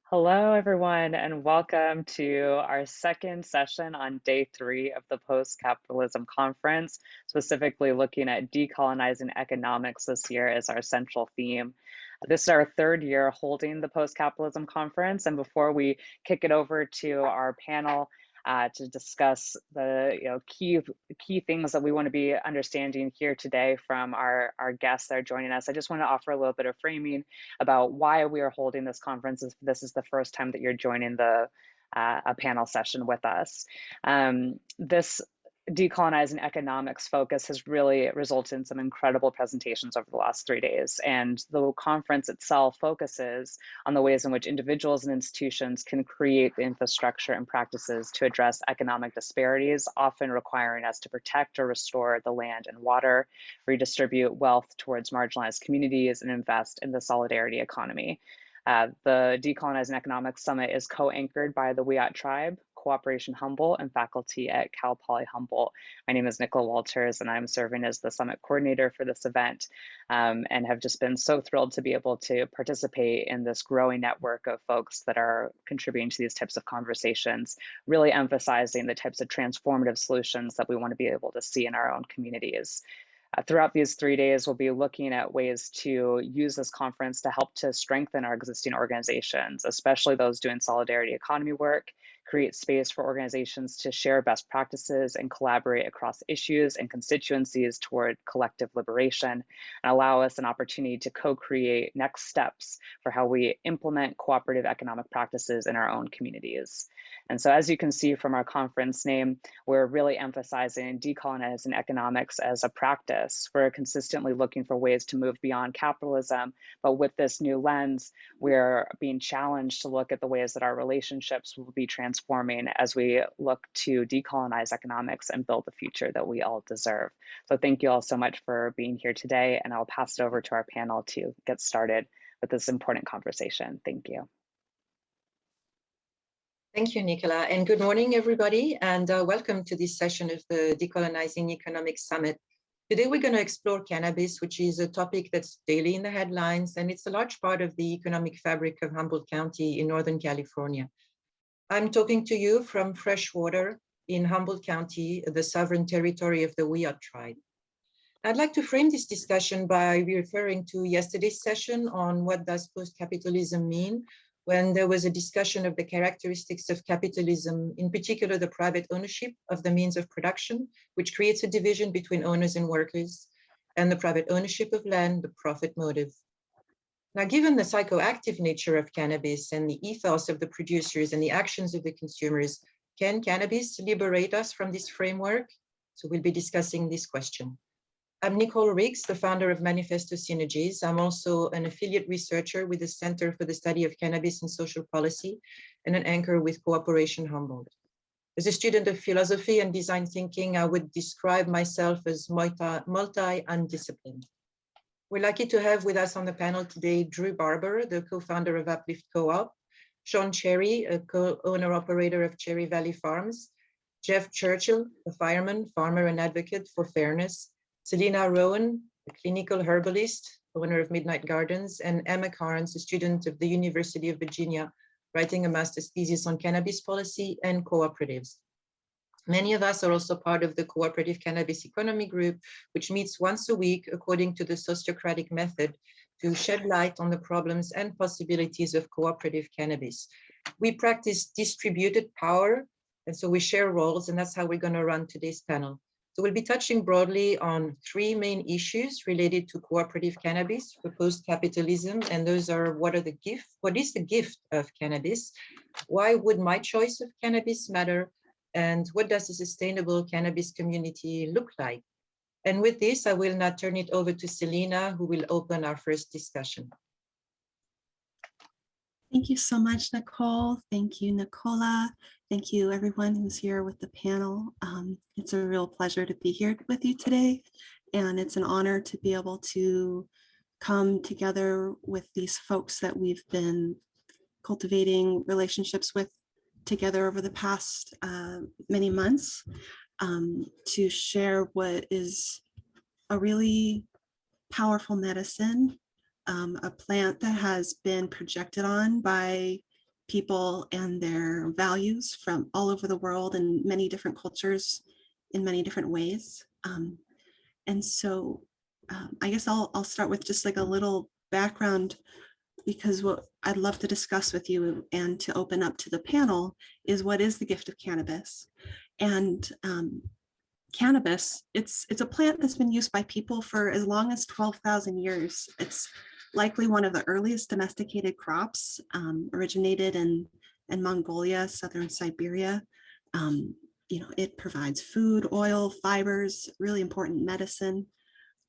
Hello, everyone, and welcome to our second session on day three of the Post-Capitalism Conference, specifically looking at decolonizing economics this year as our central theme. This is our third year holding the Post-Capitalism Conference, and before we kick it over to our panel, to discuss the key things that we want to be understanding here today from our guests that are joining us. I just want to offer a little bit of framing about why we are holding this conference. This is the first time that you're joining a panel session with us. This decolonizing economics focus has really resulted in some incredible presentations over the last 3 days. And the conference itself focuses on the ways in which individuals and institutions can create the infrastructure and practices to address economic disparities, often requiring us to protect or restore the land and water, redistribute wealth towards marginalized communities, and invest in the solidarity economy. The Decolonizing Economics Summit is co-anchored by the Wiyot Tribe, Cooperation Humboldt, and faculty at Cal Poly Humboldt. My name is Nicole Walters, and I'm serving as the summit coordinator for this event, and have just been so thrilled to be able to participate in this growing network of folks that are contributing to these types of conversations, really emphasizing the types of transformative solutions that we want to be able to see in our own communities. Throughout these 3 days, we'll be looking at ways to use this conference to help to strengthen our existing organizations, especially those doing solidarity economy work, create space for organizations to share best practices and collaborate across issues and constituencies toward collective liberation, and allow us an opportunity to co-create next steps for how we implement cooperative economic practices in our own communities. And so as you can see from our conference name, we're really emphasizing decolonizing economics as a practice. We're consistently looking for ways to move beyond capitalism, but with this new lens, we're being challenged to look at the ways that our relationships will be transforming as we look to decolonize economics and build the future that we all deserve. So thank you all so much for being here today, and I'll pass it over to our panel to get started with this important conversation. Thank you. Thank you, Nicola, and good morning, everybody, and welcome to this session of the Decolonizing Economics Summit. Today, we're going to explore cannabis, which is a topic that's daily in the headlines, and it's a large part of the economic fabric of Humboldt County in Northern California. I'm talking to you from Freshwater in Humboldt County, the sovereign territory of the Wiyot Tribe. I'd like to frame this discussion by referring to yesterday's session on what does post-capitalism mean, when there was a discussion of the characteristics of capitalism, in particular the private ownership of the means of production, which creates a division between owners and workers, and the private ownership of land, the profit motive. Now, given the psychoactive nature of cannabis and the ethos of the producers and the actions of the consumers, can cannabis liberate us from this framework? So we'll be discussing this question. I'm Nicole Riggs, the founder of Manifesto Synergies. I'm also an affiliate researcher with the Center for the Study of Cannabis and Social Policy and an anchor with Cooperation Humboldt. As a student of philosophy and design thinking, I would describe myself as multi-undisciplined. We're lucky to have with us on the panel today Drew Barber, the co-founder of Uplift Co-op, Shawn Cherry, a co-owner-operator of Cherry Valley Farms, Geoff Churchill, a fireman, farmer, and advocate for fairness, Selena Rowan, a clinical herbalist, owner of Midnight Gardens, and Emma Karnes, a student of the University of Virginia, writing a master's thesis on cannabis policy and cooperatives. Many of us are also part of the Cooperative Cannabis Economy Group, which meets once a week according to the sociocratic method to shed light on the problems and possibilities of cooperative cannabis. We practice distributed power, and so we share roles, and that's how we're going to run today's panel. So we'll be touching broadly on three main issues related to cooperative cannabis for post-capitalism, and those are what is the gift of cannabis? Why would my choice of cannabis matter? And what does a sustainable cannabis community look like? And with this, I will now turn it over to Selena, who will open our first discussion. Thank you so much, Nicole. Thank you, Nicola. Thank you, everyone who's here with the panel. It's a real pleasure to be here with you today, and it's an honor to be able to come together with these folks that we've been cultivating relationships with together over the past many months to share what is a really powerful medicine, a plant that has been projected on by people and their values from all over the world and many different cultures in many different ways. And so I guess I'll start with just like a little background, because what I'd love to discuss with you and to open up to the panel is what is the gift of cannabis. And cannabis, it's a plant that's been used by people for as long as 12,000 years. It's likely one of the earliest domesticated crops, originated in Mongolia, southern Siberia. It provides food, oil, fibers, really important medicine,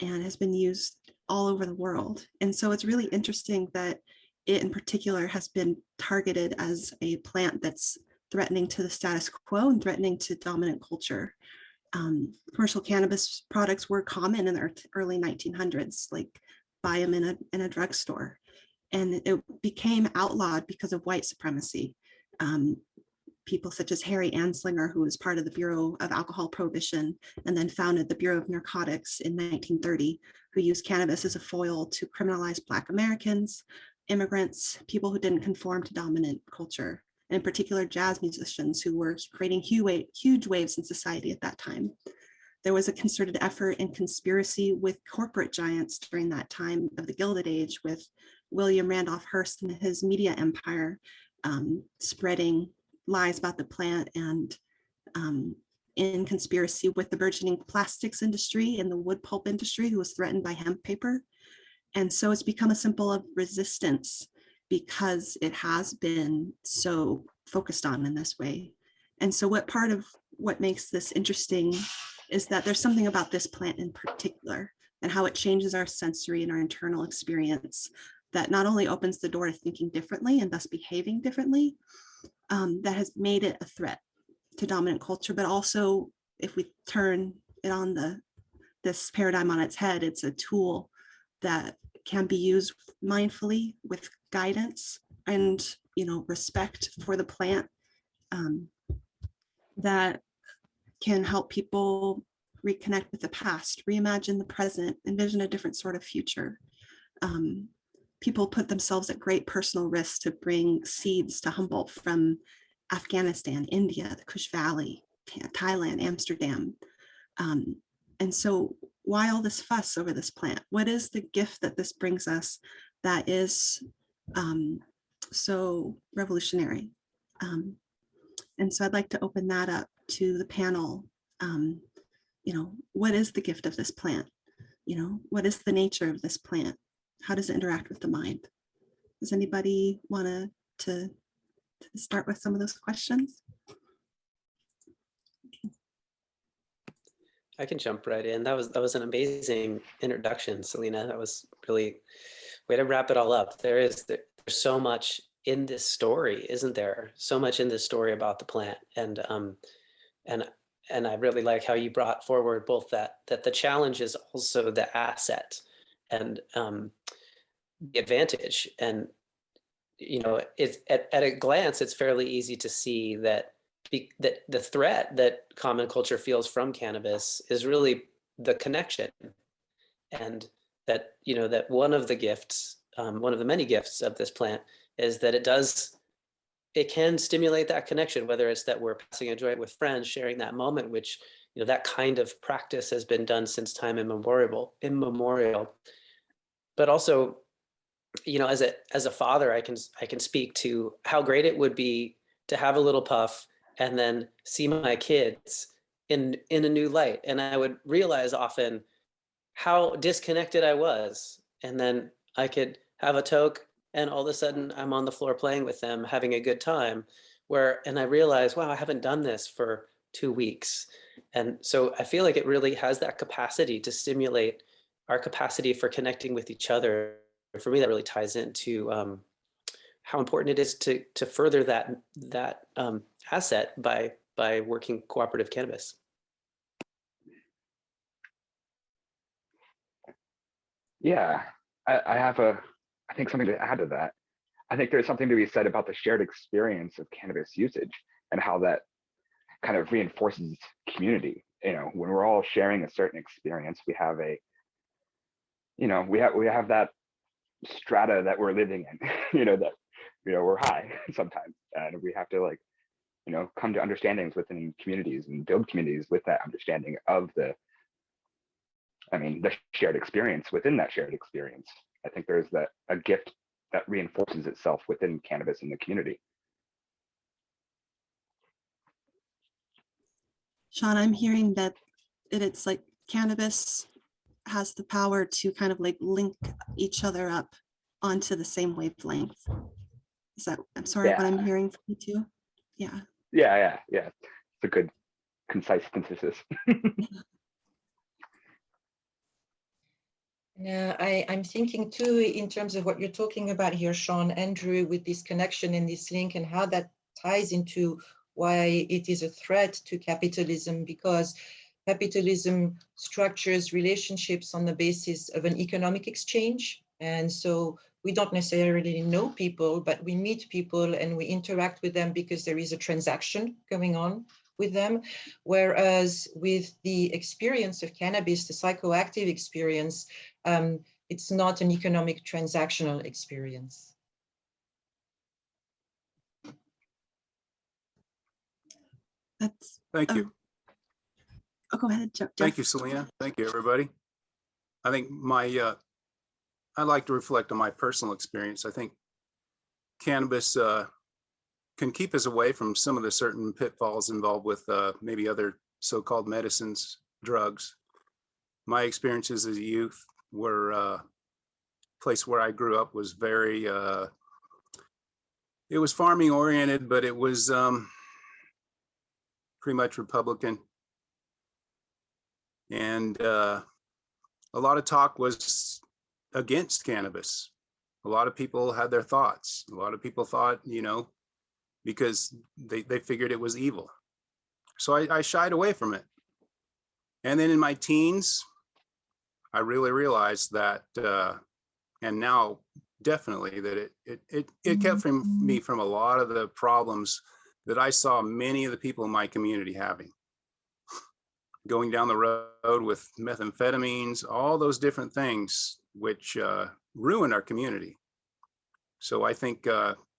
and has been used all over the world. And so it's really interesting that it in particular has been targeted as a plant that's threatening to the status quo and threatening to dominant culture. Commercial cannabis products were common in the early 1900s, like buy them in a drugstore. And it became outlawed because of white supremacy. People such as Harry Anslinger, who was part of the Bureau of Alcohol Prohibition and then founded the Bureau of Narcotics in 1930, who used cannabis as a foil to criminalize Black Americans, immigrants, people who didn't conform to dominant culture, and in particular jazz musicians who were creating huge waves in society at that time. There was a concerted effort and conspiracy with corporate giants during that time of the Gilded Age, with William Randolph Hearst and his media empire spreading lies about the plant, and in conspiracy with the burgeoning plastics industry and the wood pulp industry, who was threatened by hemp paper. And so it's become a symbol of resistance because it has been so focused on in this way. And so part of what makes this interesting is that there's something about this plant in particular and how it changes our sensory and our internal experience that not only opens the door to thinking differently and thus behaving differently, that has made it a threat to dominant culture, but also if we turn it on this paradigm on its head, it's a tool that can be used mindfully with guidance and respect for the plant, that can help people reconnect with the past, reimagine the present, envision a different sort of future. People put themselves at great personal risk to bring seeds to Humboldt from Afghanistan, India, the Kush Valley, Thailand, Amsterdam. And so why all this fuss over this plant? What is the gift that this brings us that is so revolutionary? And so I'd like to open that up to the panel. What is the gift of this plant? What is the nature of this plant? How does it interact with the mind? Does anybody want to start with some of those questions? I can jump right in. That was an amazing introduction, Selena. That was really way to wrap it all up. There's so much in this story, isn't there? So much in this story about the plant, and I really like how you brought forward both that the challenge is also the asset and the advantage. And it's at a glance, it's fairly easy to see that the threat that common culture feels from cannabis is really the connection, and that that one of the gifts, one of the many gifts of this plant, is that it can stimulate that connection, whether it's that we're passing a joint with friends, sharing that moment, which that kind of practice has been done since time immemorial. But also, as a father, I can speak to how great it would be to have a little puff and then see my kids in a new light. And I would realize often how disconnected I was. And then I could have a toke and all of a sudden I'm on the floor playing with them, having a good time, and I realize, wow, I haven't done this for 2 weeks. And so I feel like it really has that capacity to stimulate our capacity for connecting with each other. For me, that really ties into how important it is to further that asset by working cooperative cannabis. Yeah, I think something to add to that. I think there's something to be said about the shared experience of cannabis usage and how that kind of reinforces community. When we're all sharing a certain experience, we have we have that strata that we're living in, that we're high sometimes, and we have to like, come to understandings within communities and build communities with that understanding of the shared experience within that shared experience. I think there's a gift that reinforces itself within cannabis in the community. Shawn, I'm hearing that it's like cannabis has the power to kind of like link each other up onto the same wavelength. Is that, I'm sorry, what I'm hearing from you too? Yeah. Yeah. It's a good, concise synthesis. I'm thinking too, in terms of what you're talking about here, Shawn, Andrew, with this connection and this link and how that ties into why it is a threat to capitalism, because capitalism structures relationships on the basis of an economic exchange. And so we don't necessarily know people, but we meet people and we interact with them because there is a transaction going on with them. Whereas with the experience of cannabis, the psychoactive experience, it's not an economic transactional experience. Thank you. Oh, go ahead, Geoff. Thank you, Selena. Thank you, everybody. I think I like to reflect on my personal experience. I think cannabis can keep us away from some of the certain pitfalls involved with maybe other so-called medicines, drugs. My experiences as a youth were place where I grew up was very, it was farming oriented, but it was pretty much Republican. And a lot of talk was against cannabis. A lot of people had their thoughts. A lot of people thought, because they figured it was evil. So I shied away from it. And then in my teens, I really realized that, and now definitely that it kept me from a lot of the problems that I saw many of the people in my community having. Going down the road with methamphetamines, all those different things which ruin our community. So I think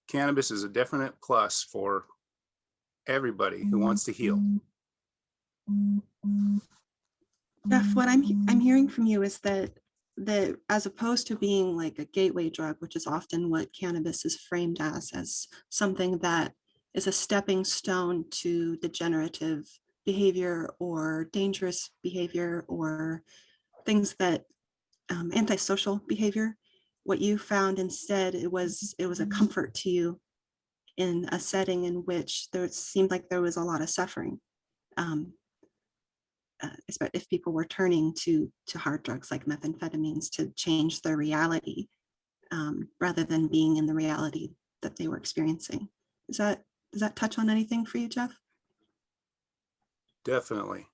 cannabis is a definite plus for everybody who wants to heal. Geoff, what I'm hearing from you is that as opposed to being like a gateway drug, which is often what cannabis is framed as something that is a stepping stone to degenerative behavior or dangerous behavior or things that antisocial behavior, what you found instead, it was a comfort to you in a setting in which there seemed like there was a lot of suffering. If people were turning to hard drugs like methamphetamines to change their reality, rather than being in the reality that they were experiencing. Does that touch on anything for you, Geoff? Definitely.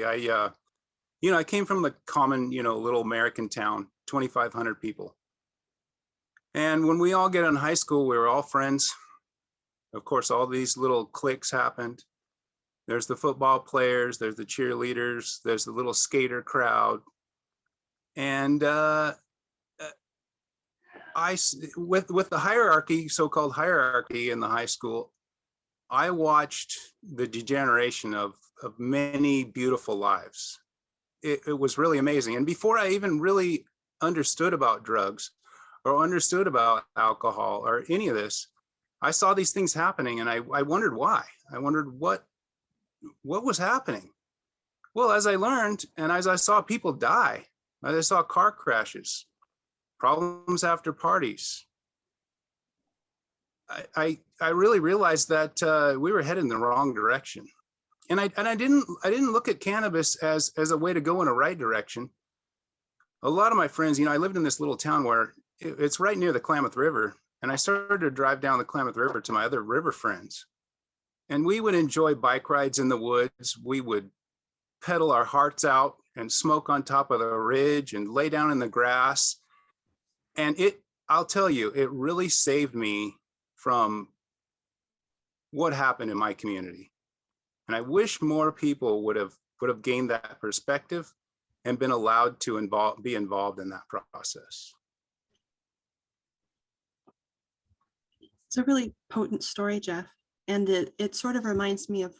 I came from the common, little American town, 2,500 people. And when we all get in high school, we were all friends. Of course, all these little cliques happened. There's the football players, there's the cheerleaders, there's the little skater crowd. And with the hierarchy, so-called hierarchy in the high school, I watched the degeneration of many beautiful lives. It was really amazing. And before I even really understood about drugs or understood about alcohol or any of this, I saw these things happening and I wondered why. I wondered what was happening. Well, as I learned and as I saw people die, as I saw car crashes, problems after parties, I really realized that we were headed in the wrong direction. And I didn't look at cannabis as a way to go in a right direction. A lot of my friends, I lived in this little town where it's right near the Klamath River. And I started to drive down the Klamath River to my other river friends. And we would enjoy bike rides in the woods. We would pedal our hearts out and smoke on top of the ridge and lay down in the grass. And I'll tell you, it really saved me from what happened in my community. And I wish more people would have gained that perspective and been allowed to be involved in that process. It's a really potent story, Geoff. And it sort of reminds me of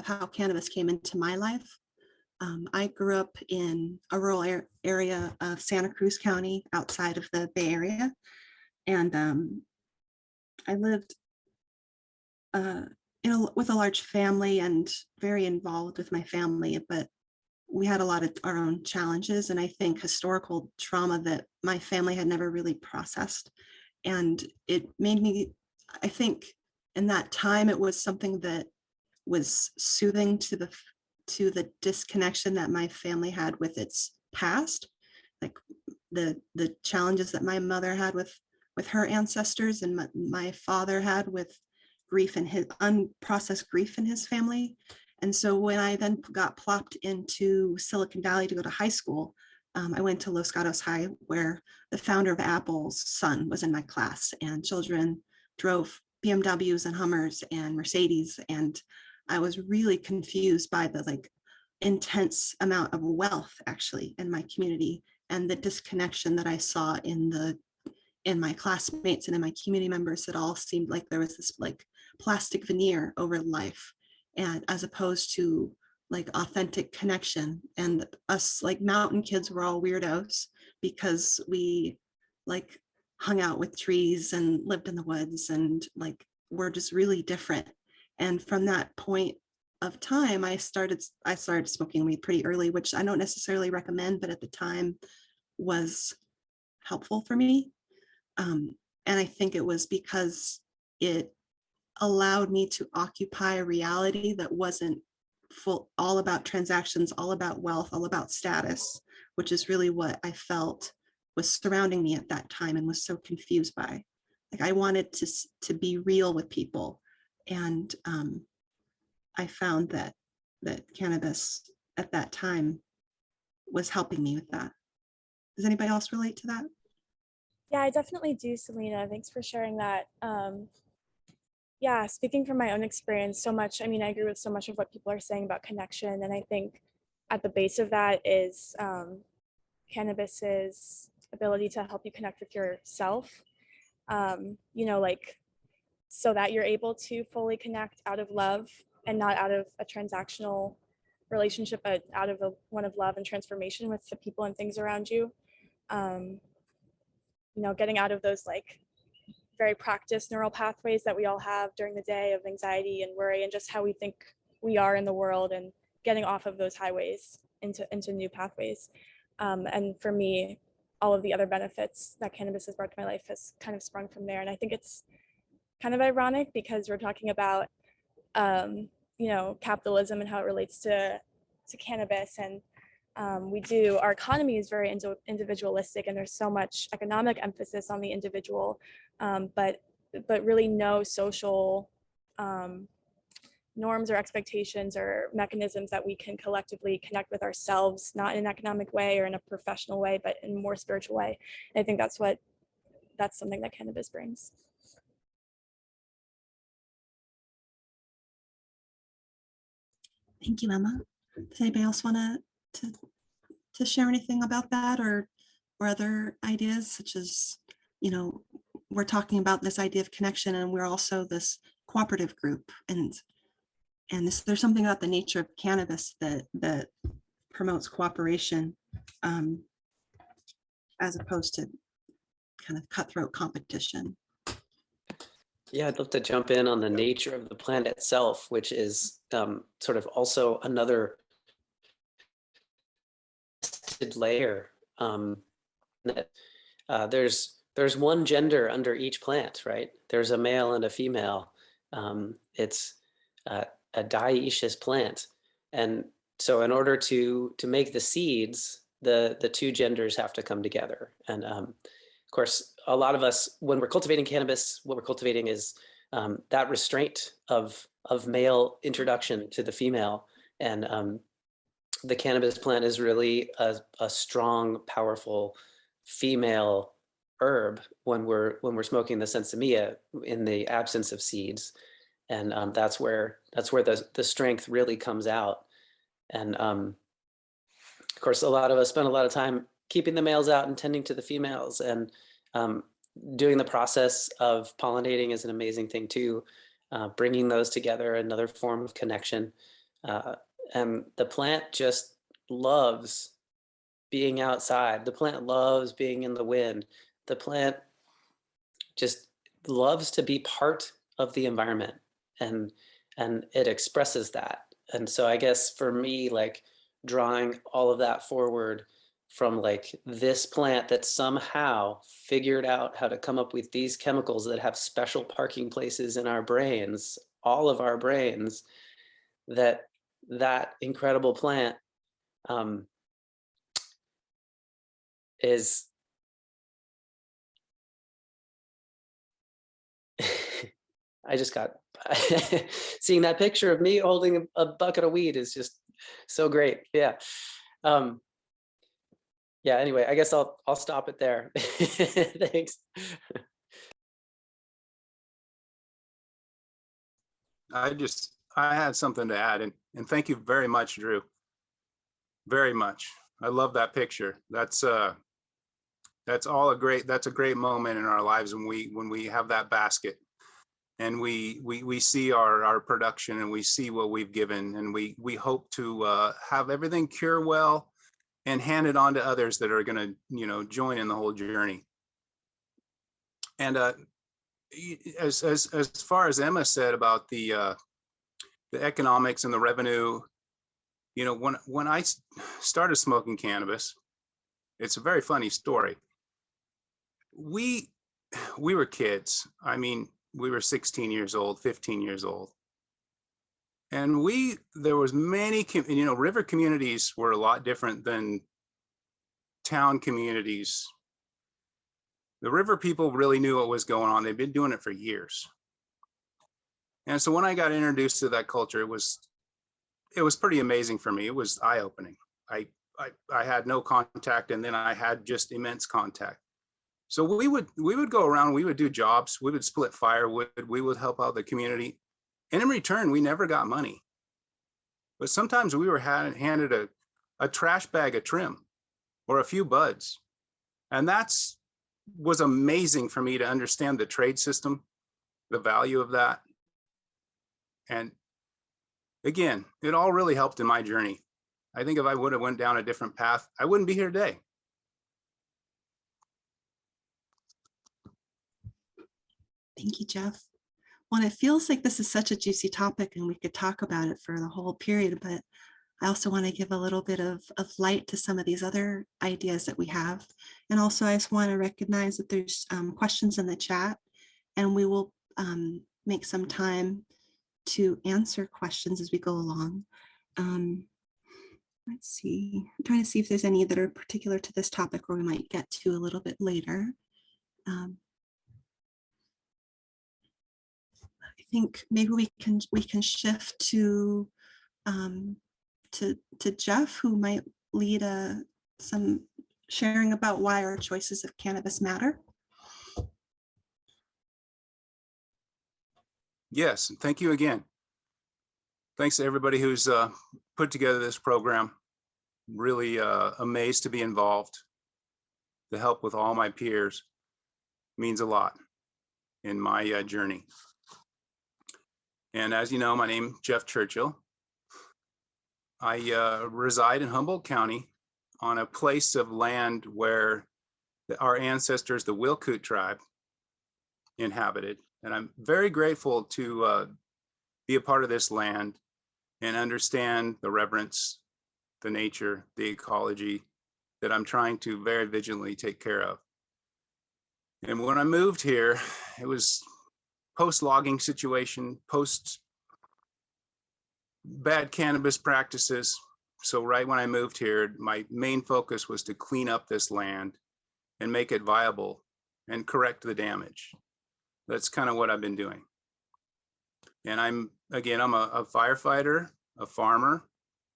how cannabis came into my life. I grew up in a rural area of Santa Cruz County outside of the Bay Area. And I lived with a large family and very involved with my family, but we had a lot of our own challenges and I think historical trauma that my family had never really processed. And it made me, I think in that time, it was something that was soothing to the disconnection that my family had with its past, like the challenges that my mother had with her ancestors and my father had with grief and his unprocessed grief in his family. And so when I then got plopped into Silicon Valley to go to high school, I went to Los Gatos High, where the founder of Apple's son was in my class, and children drove BMWs and Hummers and Mercedes. And I was really confused by the intense amount of wealth actually in my community and the disconnection that I saw in my classmates and in my community members. It all seemed like there was this plastic veneer over life, and as opposed to authentic connection. And us mountain kids were all weirdos because we hung out with trees and lived in the woods and we're just really different. And from that point of time, I started smoking weed pretty early, which I don't necessarily recommend, but at the time was helpful for me. And I think it was because it allowed me to occupy a reality that wasn't all about transactions, all about wealth, all about status, which is really what I felt was surrounding me at that time and was so confused by. I wanted to be real with people. And I found that cannabis at that time was helping me with that. Does anybody else relate to that? Yeah, I definitely do, Selena. Thanks for sharing that. Yeah, speaking from my own experience, so much, I agree with so much of what people are saying about connection. And I think at the base of that is cannabis's ability to help you connect with yourself, so that you're able to fully connect out of love and not out of a transactional relationship, but out of one of love and transformation with the people and things around you. Getting out of those very practiced neural pathways that we all have during the day of anxiety and worry and just how we think we are in the world, and getting off of those highways into new pathways. And for me, all of the other benefits that cannabis has brought to my life has kind of sprung from there. And I think it's kind of ironic because we're talking about, capitalism and how it relates to cannabis. And our economy is very individualistic, and there's so much economic emphasis on the individual, but really no social norms or expectations or mechanisms that we can collectively connect with ourselves, not in an economic way or in a professional way, but in a more spiritual way. And I think that's something that cannabis brings. Thank you, Emma. Does anybody else want to share anything about that, or other ideas, such as, we're talking about this idea of connection, and we're also this cooperative group, and there's something about the nature of cannabis that promotes cooperation, as opposed to kind of cutthroat competition. Yeah, I'd love to jump in on the nature of the plant itself, which is sort of also another layer. There's one gender under each plant, right? There's a male and a female. It's a dioecious plant, and so in order to make the seeds, the two genders have to come together. And of course, a lot of us, when we're cultivating cannabis, what we're cultivating is that restraint of male introduction to the female. And the cannabis plant is really a strong, powerful female herb when we're smoking the sensimilla in the absence of seeds. And that's where the strength really comes out. And of course, a lot of us spend a lot of time keeping the males out and tending to the females. And doing the process of pollinating is an amazing thing too. Bringing those together, another form of connection. And the plant just loves being outside. The plant loves being in the wind. The plant just loves to be part of the environment, and it expresses that. And so I guess for me, like drawing all of that forward from like this plant that somehow figured out how to come up with these chemicals that have special parking places in our brains, all of our brains, that incredible plant is I just got seeing that picture of me holding a bucket of weed is just so great. Yeah. Yeah, anyway, I guess I'll stop it there. Thanks. I had something to add, and thank you very much, Drew. Very much. I love that picture. That's a great moment in our lives when we have that basket and we see our production and we see what we've given, and we hope to have everything cure well and hand it on to others that are going to, you know, join in the whole journey. And as far as Emma said about the economics and the revenue, you know, when I started smoking cannabis, it's a very funny story. We were kids. I mean, we were 16 years old, 15 years old. And there was many, you know, river communities were a lot different than town communities. The river people really knew what was going on. They've been doing it for years. And so when I got introduced to that culture, it was pretty amazing for me. It was eye-opening. I had no contact, and then I had just immense contact. So we would go around, we would do jobs, we would split firewood, we would help out the community. And in return, we never got money. But sometimes we were handed a trash bag of trim or a few buds. And was amazing for me to understand the trade system, the value of that. And again, it all really helped in my journey. I think if I would have went down a different path, I wouldn't be here today. Thank you, Geoff. Well, it feels like this is such a juicy topic and we could talk about it for the whole period, but I also want to give a little bit of light to some of these other ideas that we have. And also I just want to recognize that there's questions in the chat, and we will make some time to answer questions as we go along. Let's see, I'm trying to see if there's any that are particular to this topic or we might get to a little bit later. I think maybe we can shift to Geoff, who might lead some sharing about why our choices of cannabis matter. Yes, thank you again. Thanks to everybody who's put together this program. Really amazed to be involved. The help with all my peers means a lot in my journey. And as you know, my name is Geoff Churchill. I reside in Humboldt County on a place of land where our ancestors, the Wilcoot tribe, inhabited. And I'm very grateful to be a part of this land and understand the reverence, the nature, the ecology that I'm trying to very vigilantly take care of. And when I moved here, it was post-logging situation, post bad cannabis practices. So right when I moved here, my main focus was to clean up this land and make it viable and correct the damage. That's kind of what I've been doing. And I'm a firefighter, a farmer,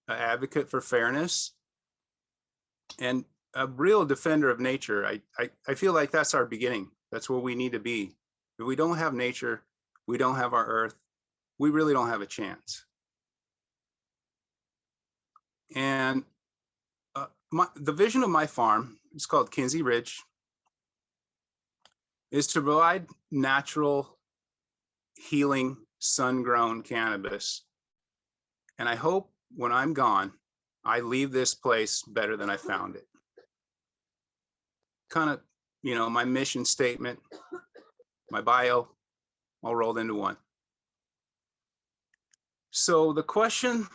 an advocate for fairness, and a real defender of nature. I feel like that's our beginning. That's where we need to be. If we don't have nature, we don't have our earth, we really don't have a chance. And the vision of my farm is called Kinsey Ridge. is to provide natural, healing, sun-grown cannabis. And I hope when I'm gone, I leave this place better than I found it. Kind of, you know, my mission statement, my bio, all rolled into one. So the question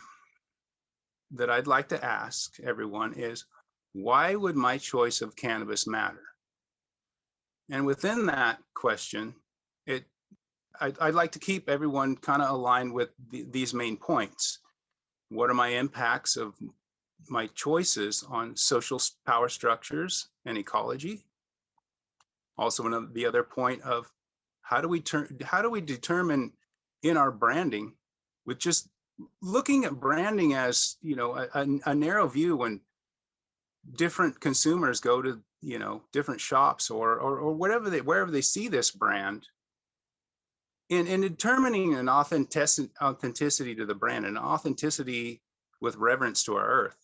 that I'd like to ask everyone is, why would my choice of cannabis matter? And within that question, I'd like to keep everyone kind of aligned with these main points. What are my impacts of my choices on social power structures and ecology? Also, the other point of how do we determine in our branding, with just looking at branding as, you know, a narrow view, when different consumers go to, you know, different shops or wherever they see this brand, in determining an authenticity to the brand, and authenticity with reverence to our earth.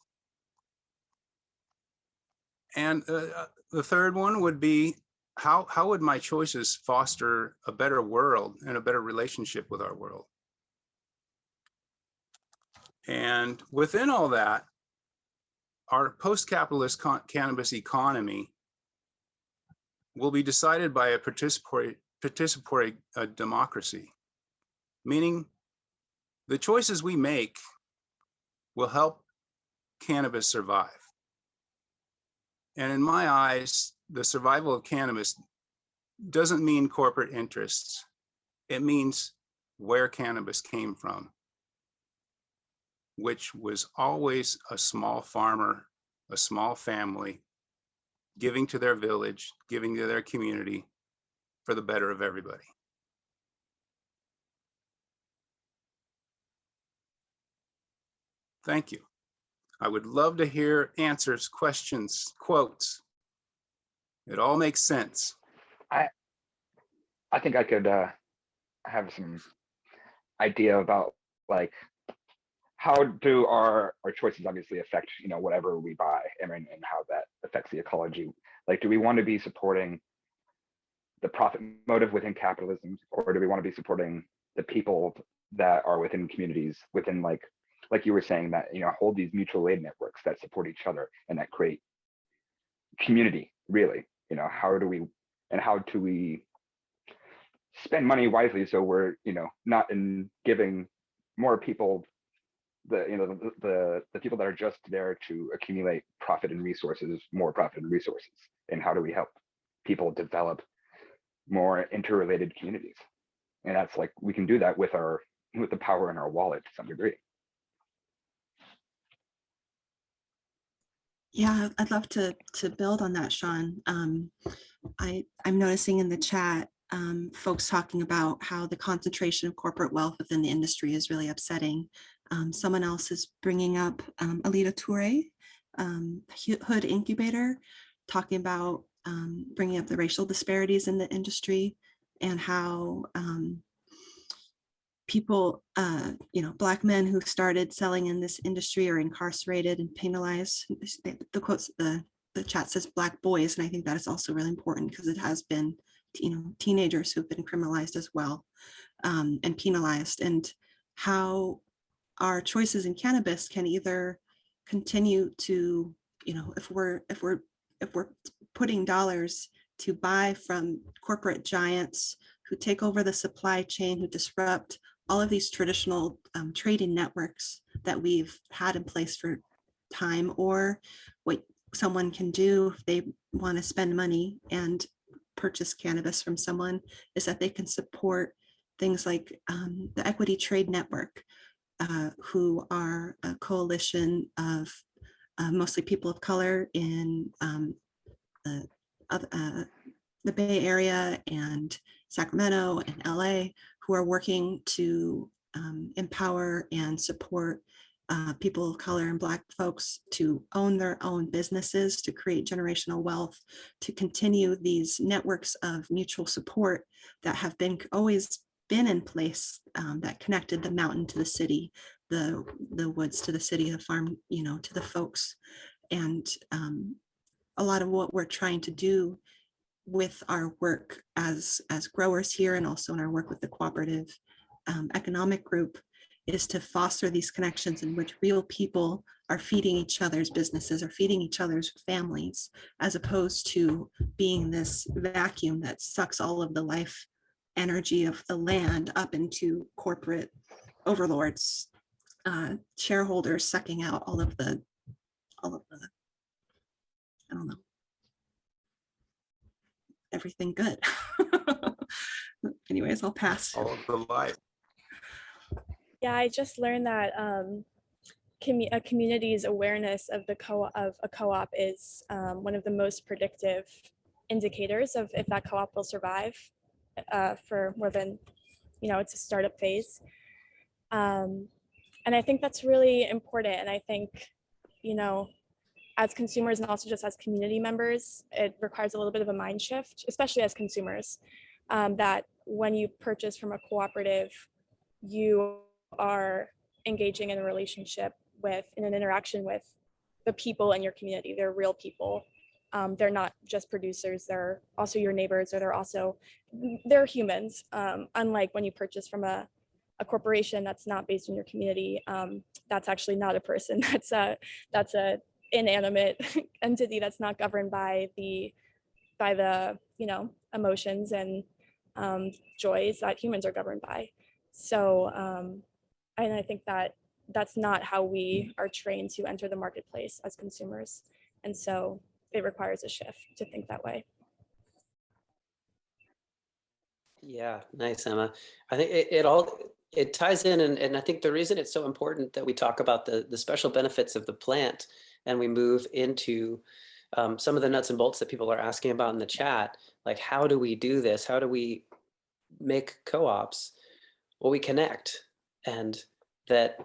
And the third one would be, how would my choices foster a better world and a better relationship with our world? And within all that, our post-capitalist cannabis economy will be decided by a participatory democracy, meaning the choices we make will help cannabis survive. And in my eyes, the survival of cannabis doesn't mean corporate interests. It means where cannabis came from, which was always a small farmer, a small family, giving to their village, giving to their community for the better of everybody. Thank you. I would love to hear answers, questions, quotes. It all makes sense. I think I could have some idea about, like, how do our choices obviously affect, you know, whatever we buy, and how that affects the ecology. Like, do we want to be supporting the profit motive within capitalism, or do we want to be supporting the people that are within communities, within, like you were saying, that, you know, hold these mutual aid networks that support each other and that create community, really? You know, how do we spend money wisely, so we're, you know, not in giving more people the people that are just there to accumulate profit and resources, more profit and resources? And how do we help people develop more interrelated communities? And that's, like, we can do that with the power in our wallet to some degree. Yeah, I'd love to build on that, Shawn. I'm noticing in the chat folks talking about how the concentration of corporate wealth within the industry is really upsetting. Someone else is bringing up Alita Toure, Hood Incubator, talking about bringing up the racial disparities in the industry, and how people, you know, Black men who started selling in this industry are incarcerated and penalized. The quotes, the chat says Black boys, and I think that is also really important, because it has been, you know, teenagers who've been criminalized as well, and penalized, and how our choices in cannabis can either continue to, you know, if we're putting dollars to buy from corporate giants who take over the supply chain, who disrupt all of these traditional trading networks that we've had in place for time, or what someone can do if they want to spend money and purchase cannabis from someone, is that they can support things like the Equity Trade Network, who are a coalition of mostly people of color in the Bay Area and Sacramento and LA, who are working to empower and support people of color and Black folks to own their own businesses, to create generational wealth, to continue these networks of mutual support that have always been in place, that connected the mountain to the city, the woods to the city, the farm, you know, to the folks. And a lot of what we're trying to do with our work as growers here, and also in our work with the cooperative economic group, is to foster these connections in which real people are feeding each other's businesses or feeding each other's families, as opposed to being this vacuum that sucks all of the life energy of the land up into corporate overlords, shareholders sucking out all of the, I don't know, everything good. Anyways, I'll pass. All of the life. Yeah, I just learned that a community's awareness of a co-op is one of the most predictive indicators of if that co-op will survive for more than, it's a startup phase. And I think that's really important. And I think, as consumers and also just as community members, it requires a little bit of a mind shift, especially as consumers, that when you purchase from a cooperative, you are engaging in a relationship with, in an interaction with the people in your community. They're real people. They're not just producers, they're also your neighbors, or they're humans. Unlike when you purchase from a corporation that's not based in your community, that's actually not a person. That's a inanimate entity that's not governed by the emotions and joys that humans are governed by. So, and I think that that's not how we are trained to enter the marketplace as consumers. And so it requires a shift to think that way. Yeah, nice, Emma. I think it ties in, and I think the reason it's so important that we talk about the special benefits of the plant and we move into some of the nuts and bolts that people are asking about in the chat, like how do we do this? How do we make co-ops? Well, we connect, and that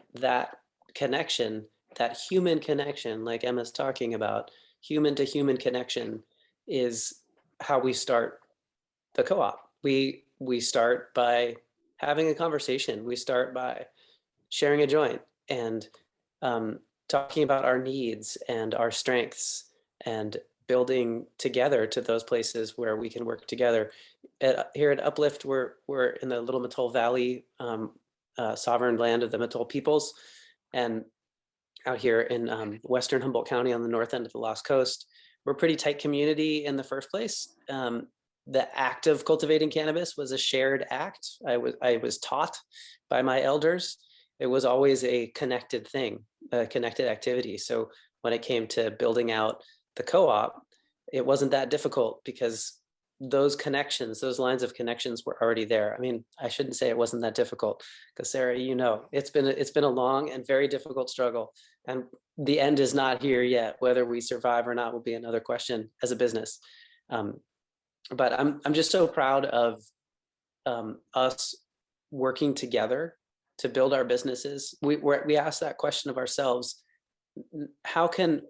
connection, that human connection, like Emma's talking about, human to human connection, is how we start the co-op. We start by having a conversation. We start by sharing a joint and talking about our needs and our strengths and building together to those places where we can work together. Here at Uplift, we're in the Little Mattole Valley, sovereign land of the Mattole peoples, and out here in Western Humboldt County on the north end of the Lost Coast. We're a pretty tight community in the first place. The act of cultivating cannabis was a shared act. I was taught by my elders. It was always a connected thing, a connected activity. So when it came to building out the co-op, it wasn't that difficult because those connections, those lines of connections were already there. I mean, I shouldn't say it wasn't that difficult, because Sarah, it's been a long and very difficult struggle, and the end is not here yet. Whether we survive or not will be another question as a business. But I'm just so proud of us working together to build our businesses. We ask that question of ourselves: how can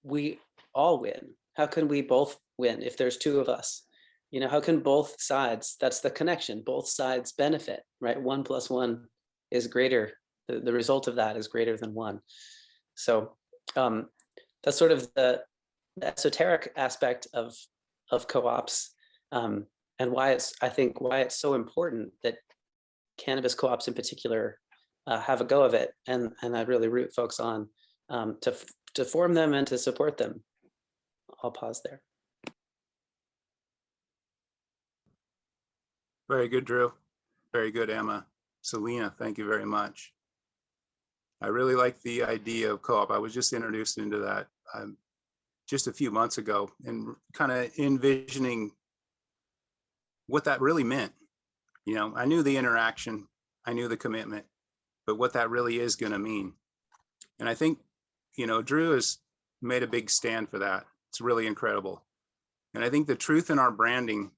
we all win? How can we both win if there's two of us? How can both sides, that's the connection, both sides benefit, right? 1 + 1 is greater. The result of that is greater than 1. So that's sort of the esoteric aspect of co-ops, and why it's so important that cannabis co-ops in particular have a go of it. And I really root folks on to form them and to support them. I'll pause there. Very good, Drew. Very good, Emma. Selena, thank you very much. I really like the idea of co-op. I was just introduced into that just a few months ago, and kind of envisioning what that really meant. I knew the interaction, I knew the commitment, but what that really is going to mean. And I think, Drew has made a big stand for that. It's really incredible. And I think the truth in our branding,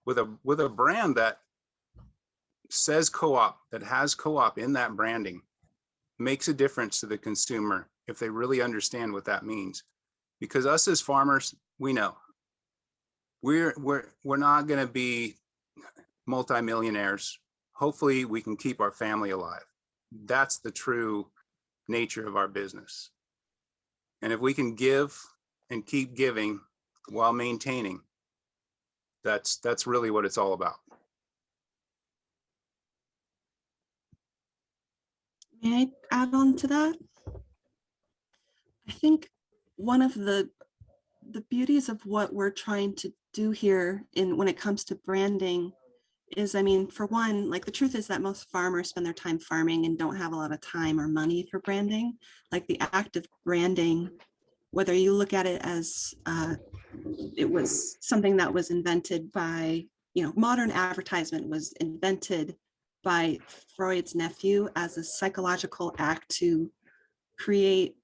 with a brand that says co-op, that has co-op in that branding, makes a difference to the consumer if they really understand what that means. Because us as farmers, we know we're not going to be multimillionaires. Hopefully we can keep our family alive. That's the true nature of our business. And if we can give and keep giving while maintaining. That's really what it's all about. May I add on to that? I think one of the beauties of what we're trying to do here when it comes to branding is, I mean, for one, like the truth is that most farmers spend their time farming and don't have a lot of time or money for branding. Like the act of branding, whether you look at it as it was something that was invented by, modern advertisement was invented by Freud's nephew as a psychological act to create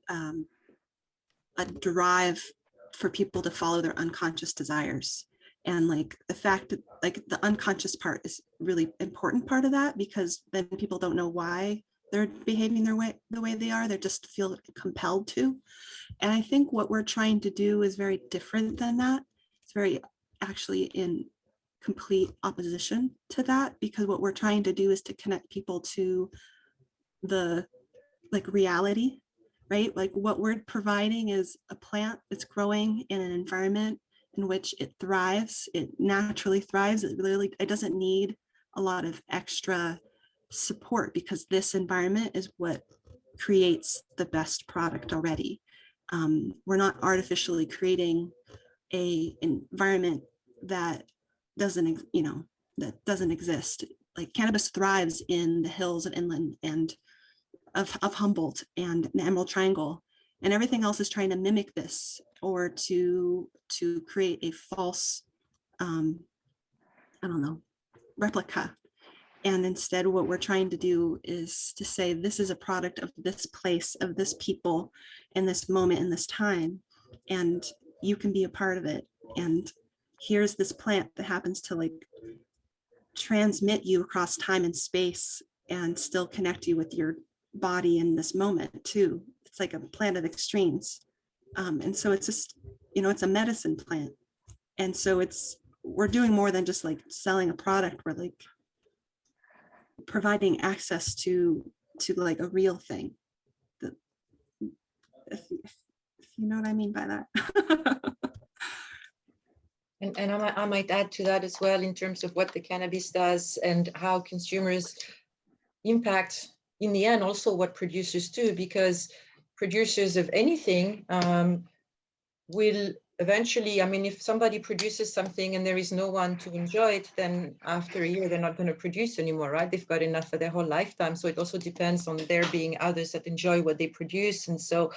a drive for people to follow their unconscious desires. And like the fact that like the unconscious part is really important part of that, because then people don't know why they're behaving the way they are. They just feel compelled to. And I think what we're trying to do is very different than that. It's very actually in complete opposition to that, because what we're trying to do is to connect people to the like reality, right? Like what we're providing is a plant that's growing in an environment in which it thrives. It naturally thrives. It doesn't need a lot of extra support, because this environment is what creates the best product already. We're not artificially creating an environment that doesn't, that doesn't exist. Like cannabis thrives in the hills of inland and of Humboldt and the Emerald Triangle, and everything else is trying to mimic this or to create a false, replica. And instead, what we're trying to do is to say, this is a product of this place, of this people, in this moment, in this time, and you can be a part of it. And here's this plant that happens to like transmit you across time and space and still connect you with your body in this moment too. It's like a plant of extremes. And so it's just, it's a medicine plant. And so we're doing more than just like selling a product. We're like providing access to like a real thing. If you know what I mean by that. And I might add to that as well in terms of what the cannabis does and how consumers impact in the end also what producers do, because producers of anything will eventually, I mean, if somebody produces something and there is no one to enjoy it, then after a year, they're not going to produce anymore, right? They've got enough for their whole lifetime. So it also depends on there being others that enjoy what they produce. And so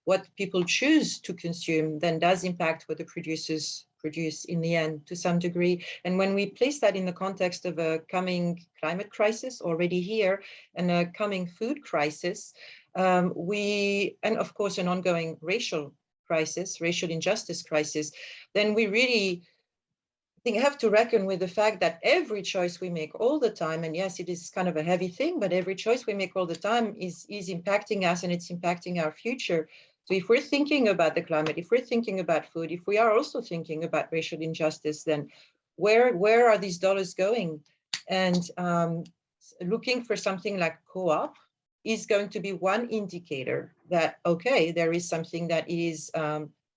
what people choose to consume then does impact what the producers produce in the end to some degree. And when we place that in the context of a coming climate crisis already here and a coming food crisis, and of course an ongoing racial injustice crisis, then we really have to reckon with the fact that every choice we make all the time, and yes, it is kind of a heavy thing, but every choice we make all the time is impacting us and it's impacting our future. So if we're thinking about the climate, if we're thinking about food, if we are also thinking about racial injustice, then where are these dollars going? And looking for something like co-op is going to be one indicator that, okay, there is something that is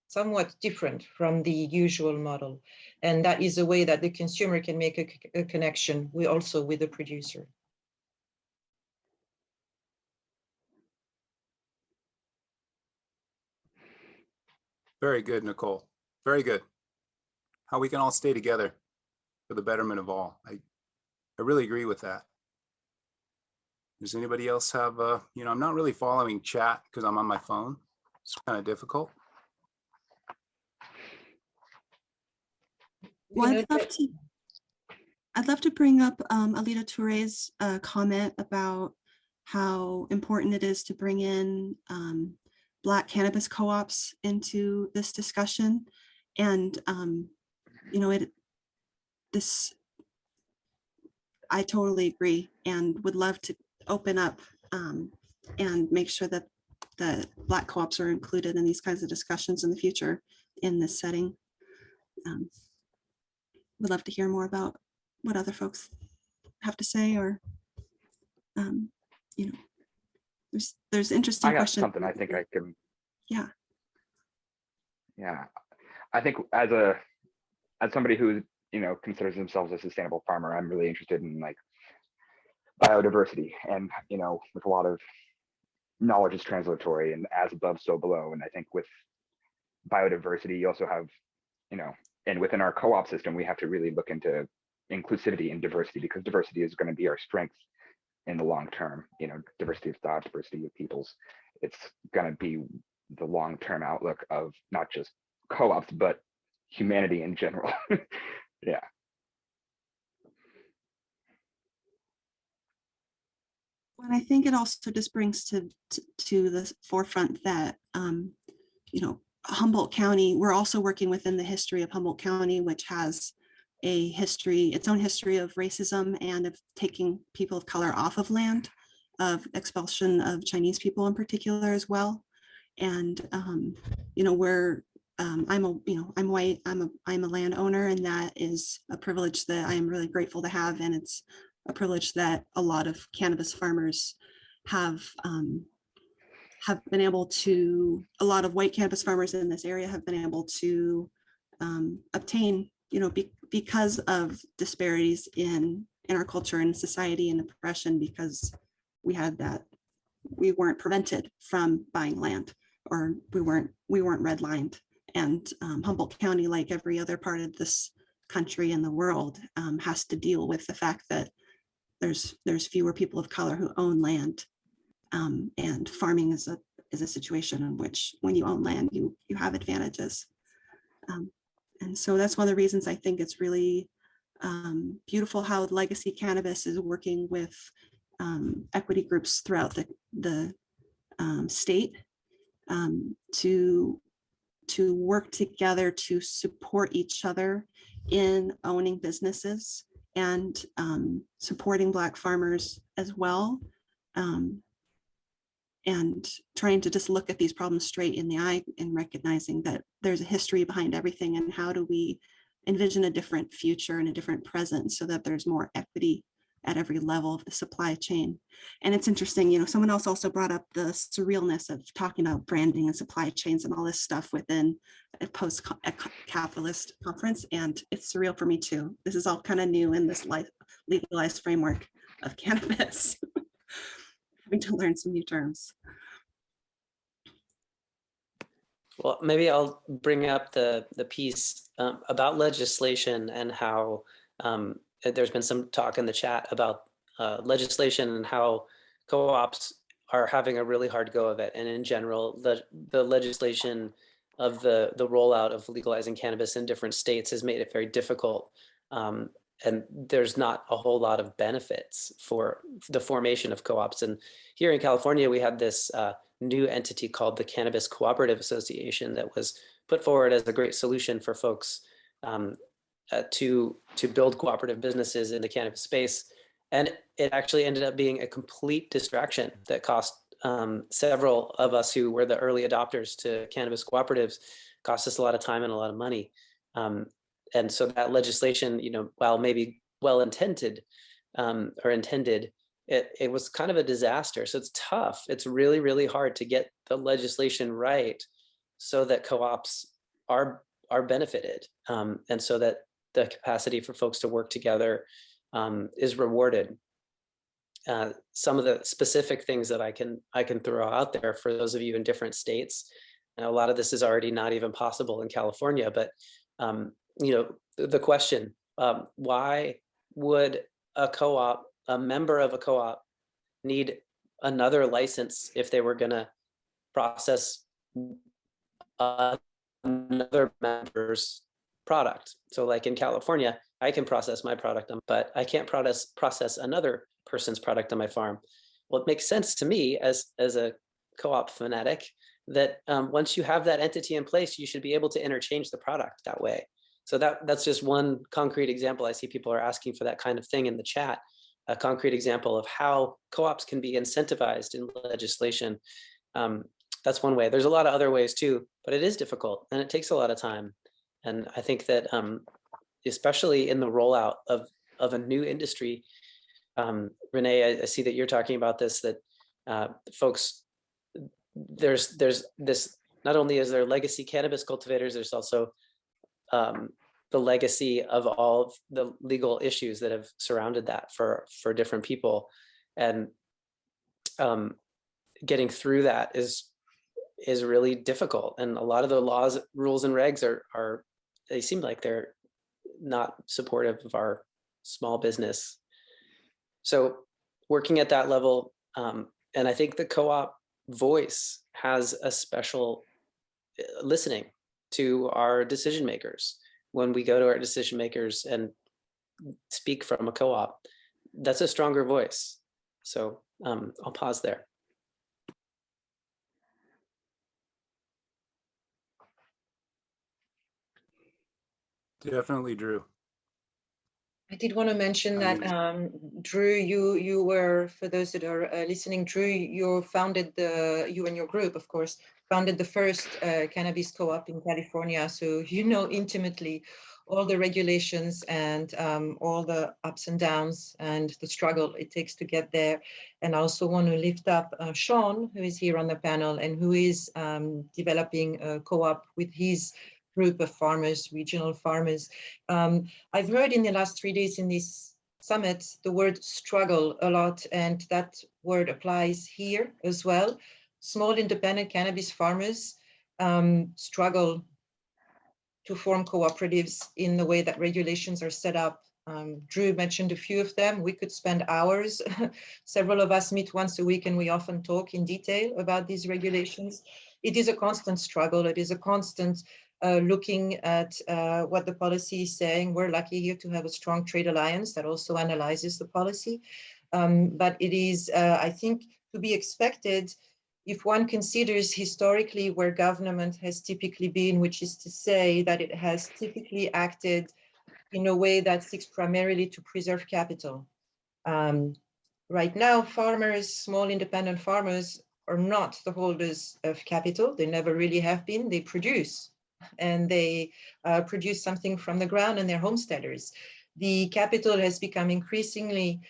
somewhat different from the usual model. And that is a way that the consumer can make a connection also with the producer. Very good, Nicole. Very good. How we can all stay together for the betterment of all. I really agree with that. Does anybody else have, I'm not really following chat because I'm on my phone. It's kind of difficult. Well, I'd love to bring up Alita Touré's comment about how important it is to bring in Black cannabis co-ops into this discussion. And, I totally agree and would love to open up and make sure that the Black co-ops are included in these kinds of discussions in the future in this setting. Would love to hear more about what other folks have to say, or there's interesting I got questions. something I think I can. Yeah. I think as somebody who, you know, considers themselves a sustainable farmer, I'm really interested in like biodiversity, and, you know, with a lot of knowledge is translatory and as above, so below. And I think with biodiversity, you also have, you know, and within our co-op system, we have to really look into inclusivity and diversity, because diversity is going to be our strength in the long term. You know, diversity of thought, diversity of peoples. It's going to be the long-term outlook of not just co-ops, but humanity in general. Yeah. And I think it also just brings to the forefront that, you know, Humboldt County, we're also working within the history of Humboldt County, which has a history, its own history of racism and of taking people of color off of land, of expulsion of Chinese people in particular as well. And, you know, I'm white, I'm a landowner, and that is a privilege that I am really grateful to have. And it's a privilege that a lot of cannabis farmers have been able to, a lot of white cannabis farmers in this area have been able to obtain, you know, because of disparities in our culture and society and oppression, because we weren't prevented from buying land, or we weren't redlined. And Humboldt County, like every other part of this country and the world, has to deal with the fact that there's fewer people of color who own land. And farming is a situation in which, when you own land, you have advantages. And so that's one of the reasons I think it's really beautiful how Legacy Cannabis is working with equity groups throughout the state to work together to support each other in owning businesses and supporting Black farmers as well. And trying to just look at these problems straight in the eye and recognizing that there's a history behind everything, and how do we envision a different future and a different present so that there's more equity at every level of the supply chain. And it's interesting, you know, someone else also brought up the surrealness of talking about branding and supply chains and all this stuff within a post-capitalist conference. And it's surreal for me too. This is all kind of new in this legalized framework of cannabis. Having to learn some new terms. Well, maybe I'll bring up the piece about legislation and how there's been some talk in the chat about legislation and how co-ops are having a really hard go of it. And in general, the legislation of the rollout of legalizing cannabis in different states has made it very difficult. And there's not a whole lot of benefits for the formation of co-ops. And here in California, we had this new entity called the Cannabis Cooperative Association that was put forward as a great solution for folks to build cooperative businesses in the cannabis space. And it actually ended up being a complete distraction that cost several of us who were the early adopters to cannabis cooperatives, cost us a lot of time and a lot of money. And so that legislation, you know, while maybe well-intended or intended, it was kind of a disaster. So it's tough. It's really, really hard to get the legislation right so that co-ops are benefited, and so that the capacity for folks to work together is rewarded. Some of the specific things that I can throw out there for those of you in different states, and a lot of this is already not even possible in California, but you know, the question, why would a member of a co-op need another license if they were going to process another member's product? So like in California, I can process my product, but I can't process another person's product on my farm. Well, it makes sense to me as a co-op fanatic that once you have that entity in place, you should be able to interchange the product that way. So that's just one concrete example. I see people are asking for that kind of thing in the chat, a concrete example of how co-ops can be incentivized in legislation. That's one way. There's a lot of other ways too, but it is difficult and it takes a lot of time. And I think that especially in the rollout of a new industry, Renee, I see that you're talking about this, that folks, there's this, not only is there legacy cannabis cultivators, there's also the legacy of all of the legal issues that have surrounded that for different people, and getting through that is really difficult. And a lot of the laws, rules, and regs are they seem like they're not supportive of our small business. So working at that level, and I think the co-op voice has a special listening to our decision makers. When we go to our decision makers and speak from a co-op, that's a stronger voice. So I'll pause there. Definitely, Drew. I did want to mention that, Drew, you were, for those that are listening, Drew, you and your group, of course, founded the first cannabis co-op in California. So you know intimately all the regulations and all the ups and downs and the struggle it takes to get there. And I also want to lift up Shawn, who is here on the panel and who is developing a co-op with his group of farmers, regional farmers. I've heard in the last 3 days in this summit the word struggle a lot, and that word applies here as well. Small independent cannabis farmers struggle to form cooperatives in the way that regulations are set up. Drew mentioned a few of them. We could spend hours. Several of us meet once a week and we often talk in detail about these regulations. It is a constant struggle. It is a constant looking at what the policy is saying. We're lucky here to have a strong trade alliance that also analyzes the policy. But it is, I think, to be expected if one considers historically where government has typically been, which is to say that it has typically acted in a way that seeks primarily to preserve capital. Right now, farmers, small independent farmers, are not the holders of capital. They never really have been. They produce, and they produce something from the ground, and they're homesteaders. The capital has become increasingly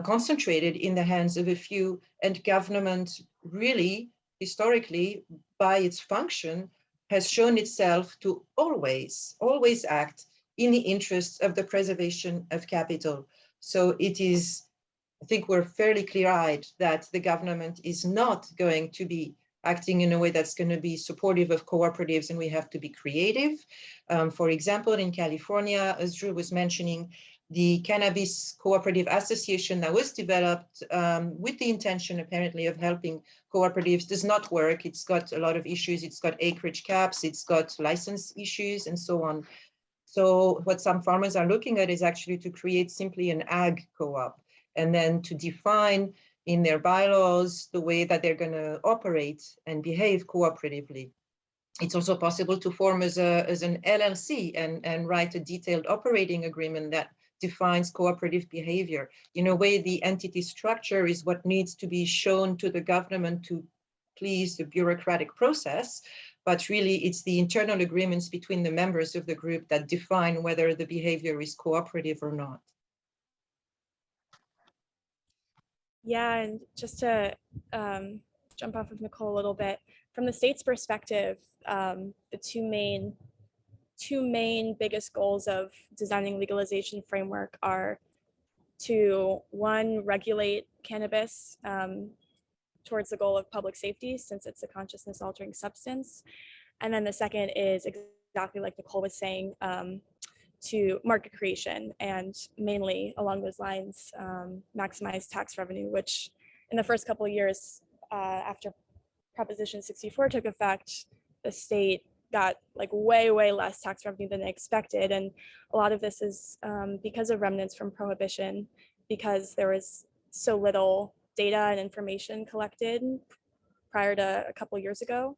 concentrated in the hands of a few, and government really, historically, by its function, has shown itself to always act in the interests of the preservation of capital. So it is, I think we're fairly clear-eyed that the government is not going to be acting in a way that's going to be supportive of cooperatives, and we have to be creative. For example, in California, as Drew was mentioning, the Cannabis Cooperative Association that was developed with the intention, apparently, of helping cooperatives does not work. It's got a lot of issues. It's got acreage caps. It's got license issues and so on. So what some farmers are looking at is actually to create simply an ag co-op, and then to define in their bylaws the way that they're going to operate and behave cooperatively. It's also possible to form as an LLC and write a detailed operating agreement that defines cooperative behavior. In a way, the entity structure is what needs to be shown to the government to please the bureaucratic process, but really it's the internal agreements between the members of the group that define whether the behavior is cooperative or not. Yeah, and just to jump off of Nicole a little bit, from the state's perspective, the two main biggest goals of designing legalization framework are to, one, regulate cannabis towards the goal of public safety, since it's a consciousness altering substance. And then the second is exactly like Nicole was saying, to market creation, and mainly along those lines, maximize tax revenue, which in the first couple of years after Proposition 64 took effect, the state got like way less tax revenue than they expected. And a lot of this is because of remnants from prohibition, because there was so little data and information collected prior to a couple of years ago.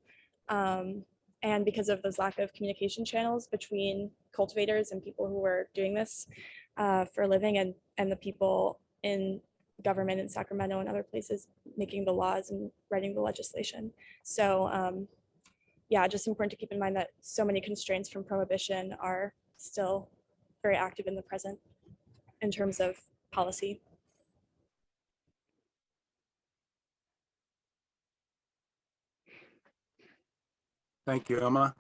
And because of those lack of communication channels between cultivators and people who were doing this for a living, and the people in government in Sacramento and other places making the laws and writing the legislation. So yeah, just important to keep in mind that so many constraints from prohibition are still very active in the present in terms of policy. Thank you, Emma.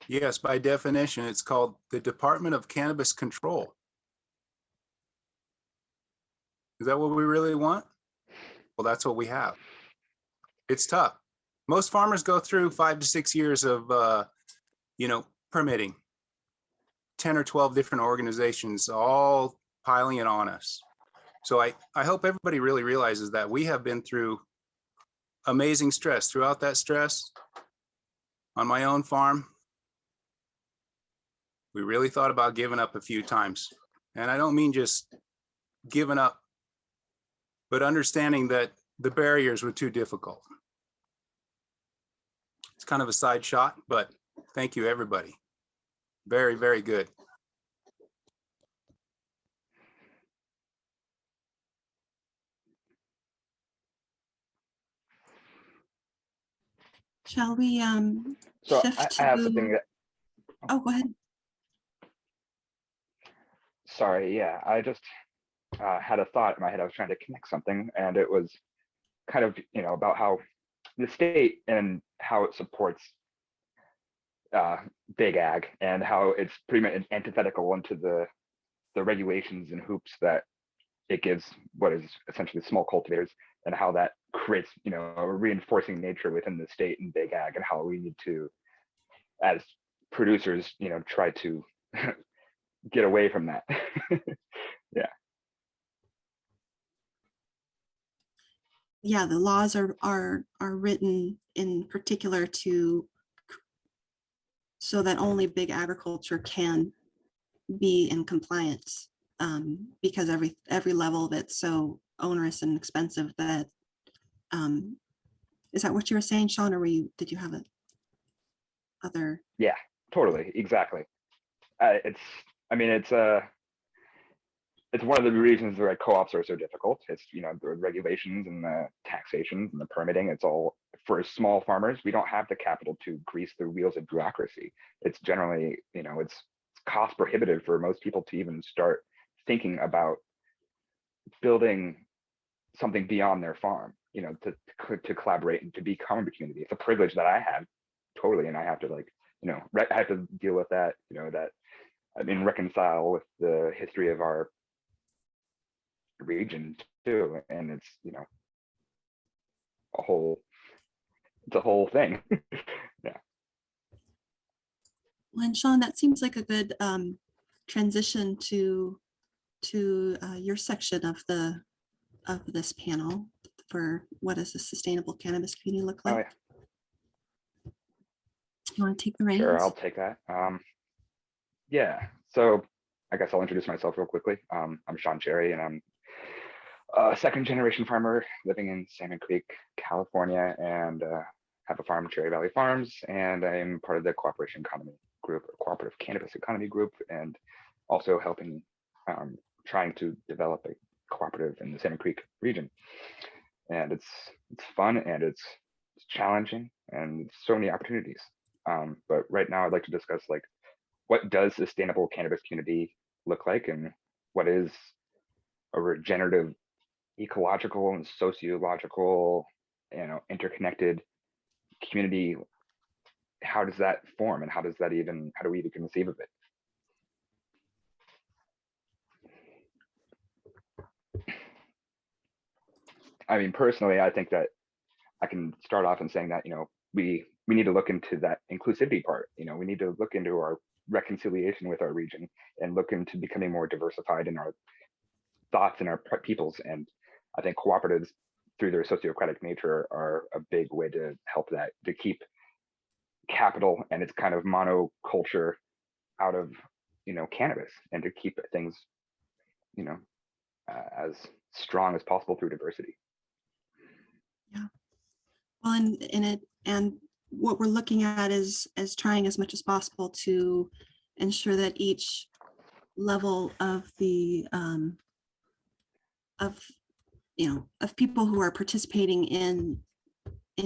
Yes, by definition, it's called the Department of Cannabis Control. Is that what we really want? Well, that's what we have. It's tough. Most farmers go through 5 to 6 years of, permitting. 10 or 12 different organizations all piling it on us. So I hope everybody really realizes that we have been through amazing stress. Throughout that stress, on my own farm, we really thought about giving up a few times. And I don't mean just giving up, but understanding that the barriers were too difficult. It's kind of a side shot, but thank you, everybody. Very, very good. Shall we So shift I have to? something that, Oh, go ahead. sorry, yeah, I just had a thought in my head. I was trying to connect something, and it was kind of, about how the state and how it supports big ag, and how it's pretty much antithetical into the regulations and hoops that it gives what is essentially small cultivators, and how that creates, a reinforcing nature within the state and big ag, and how we need to, as producers, try to get away from that. Yeah. Yeah, the laws are written in particular so that only big agriculture can be in compliance, because every level of it's so onerous and expensive that, is that what you were saying, Shawn, or did you have a other? Yeah, totally, exactly. It's one of the reasons why co-ops are so difficult. It's, the regulations and the taxations and the permitting. It's all, for small farmers, we don't have the capital to grease the wheels of bureaucracy. It's generally, it's cost prohibitive for most people to even start thinking about building something beyond their farm, to collaborate and to become a community. It's a privilege that I have, totally, and I have to I have to deal with that, reconcile with the history of our region too, and it's a whole thing. Yeah. Well, and Shawn, that seems like a good transition to your section of this panel for what does a sustainable cannabis community look like. Oh, yeah. You want to take the reins? Sure, I'll take that. Yeah, so I guess I'll introduce myself real quickly. I'm Shawn Cherry, and I'm a second generation farmer living in Salmon Creek, California, and have a farm, Cherry Valley Farms, and I'm part of the Cooperation Economy Group, or Cooperative Cannabis Economy Group, and also helping, trying to develop a cooperative in the Salmon Creek region. And it's fun, and it's challenging, and so many opportunities. But right now I'd like to discuss what does sustainable cannabis community look like, and what is a regenerative, ecological and sociological, interconnected community. How does that form, and how do we even conceive of it? I mean, personally, I think that I can start off in saying that, we need to look into that inclusivity part. We need to look into our reconciliation with our region, and look into becoming more diversified in our thoughts and our peoples. And I think cooperatives, through their sociocratic nature, are a big way to help that, to keep capital and its kind of monoculture out of, cannabis, and to keep things, as strong as possible through diversity. Yeah. Well, and what we're looking at is trying as much as possible to ensure that each level of the of people who are participating in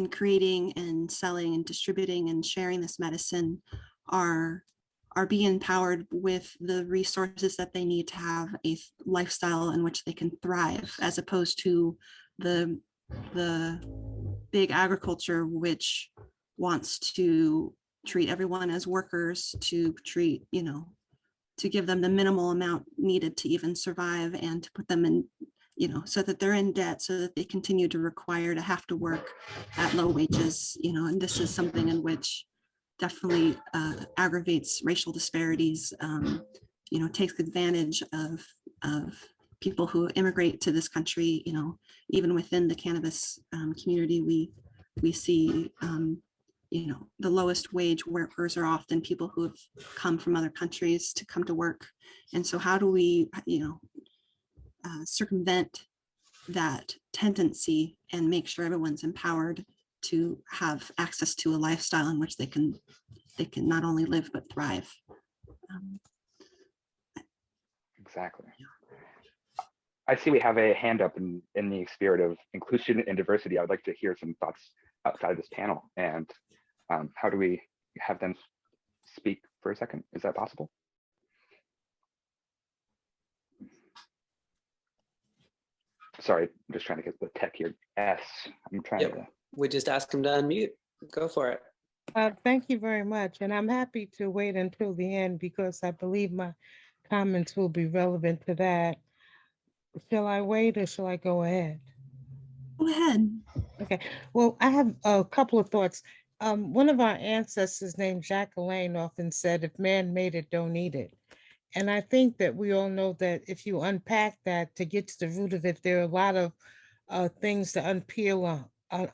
creating and selling and distributing and sharing this medicine are being empowered with the resources that they need to have a lifestyle in which they can thrive, as opposed to the big agriculture, which wants to treat everyone as workers, to treat, to give them the minimal amount needed to even survive, and to put them in, so that they're in debt, so that they continue to have to work at low wages, and this is something in which definitely aggravates racial disparities, takes advantage of people who immigrate to this country. Even within the cannabis community, we see, the lowest wage workers are often people who have come from other countries to come to work. And so how do we, circumvent that tendency and make sure everyone's empowered to have access to a lifestyle in which they can not only live but thrive. Exactly. I see we have a hand up in the spirit of inclusion and diversity. I would like to hear some thoughts outside of this panel, and how do we have them speak for a second? Is that possible? Sorry, I'm just trying to get the tech here. I'm trying to. We just asked him to unmute. Go for it. Thank you very much. And I'm happy to wait until the end because I believe my comments will be relevant to that. Shall I wait or shall I go ahead? Go ahead. Okay. Well, I have a couple of thoughts. One of our ancestors named Jacques Alain often said, if man made it, don't eat it. And I think that we all know that if you unpack that to get to the root of it, there are a lot of things to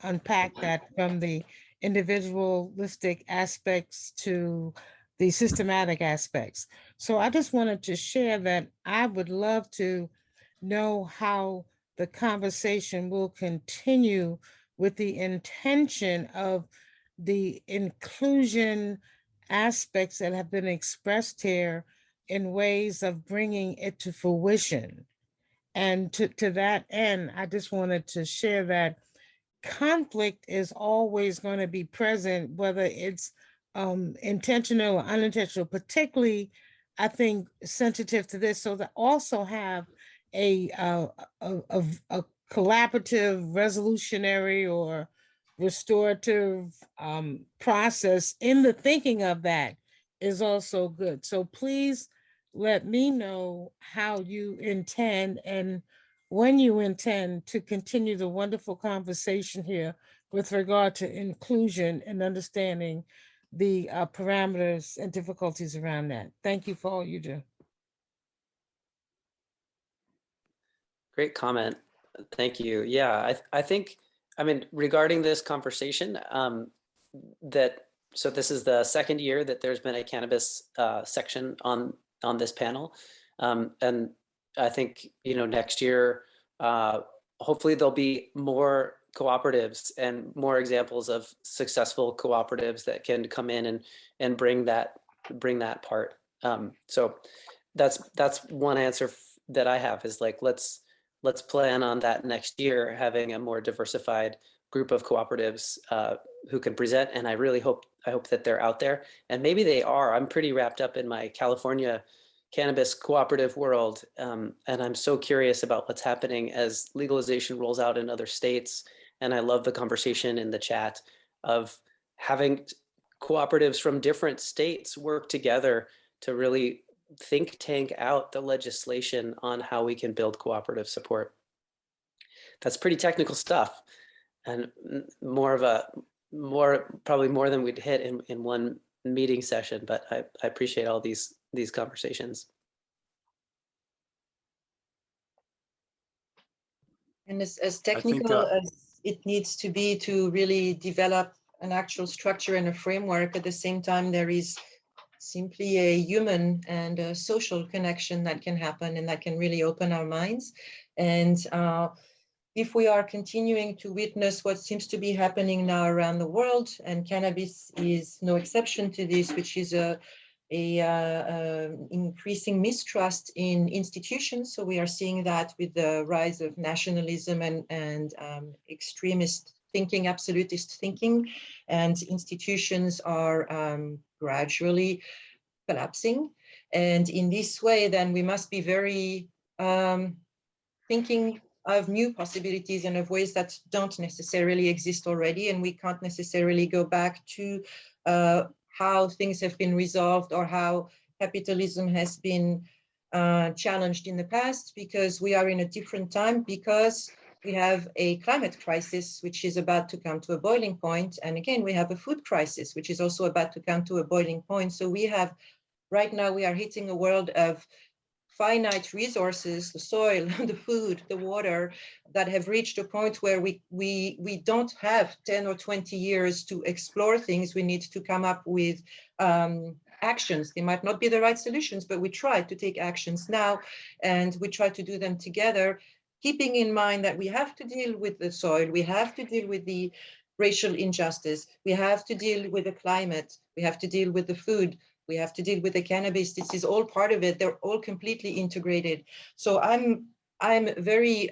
unpack that, from the individualistic aspects to the systematic aspects. So I just wanted to share that I would love to know how the conversation will continue with the intention of the inclusion aspects that have been expressed here in ways of bringing it to fruition. And to that end, I just wanted to share that conflict is always going to be present, whether it's intentional or unintentional, particularly, I think, sensitive to this. So that also have a collaborative, resolutionary, or restorative process in the thinking of that is also good. So please let me know how you intend and when you intend to continue the wonderful conversation here with regard to inclusion and understanding the parameters and difficulties around that. Thank you for all you do. Great comment. Thank you. Yeah, I think, regarding this conversation, so this is the second year that there's been a cannabis section on this panel. And I think, next year, hopefully there'll be more cooperatives and more examples of successful cooperatives that can come in and bring that part. So that's one answer that I have, is like, let's plan on that next year, having a more diversified group of cooperatives who can present. And I really hope that they're out there, and maybe they are. I'm pretty wrapped up in my California cannabis cooperative world, and I'm so curious about what's happening as legalization rolls out in other states. And I love the conversation in the chat of having cooperatives from different states work together to really think tank out the legislation on how we can build cooperative support. That's pretty technical stuff, and probably more than we'd hit in one meeting session, but I appreciate all these conversations. And as technical as it needs to be to really develop an actual structure and a framework, at the same time, there is simply a human and a social connection that can happen and that can really open our minds. And if we are continuing to witness what seems to be happening now around the world, and cannabis is no exception to this, which is a increasing mistrust in institutions. So we are seeing that with the rise of nationalism and extremist thinking, absolutist thinking, and institutions are gradually collapsing. And in this way, then we must be very thinking of new possibilities and of ways that don't necessarily exist already. And we can't necessarily go back to how things have been resolved or how capitalism has been challenged in the past, because we are in a different time, because we have a climate crisis, which is about to come to a boiling point. And again, we have a food crisis, which is also about to come to a boiling point. So we have, right now, we are hitting a world of finite resources, the soil, the food, the water, that have reached a point where we don't have 10 or 20 years to explore things. We need to come up with actions. They might not be the right solutions, but we try to take actions now, and we try to do them together, keeping in mind that we have to deal with the soil, we have to deal with the racial injustice, we have to deal with the climate, we have to deal with the food, we have to deal with the cannabis. This is all part of it. They're all completely integrated. So I'm very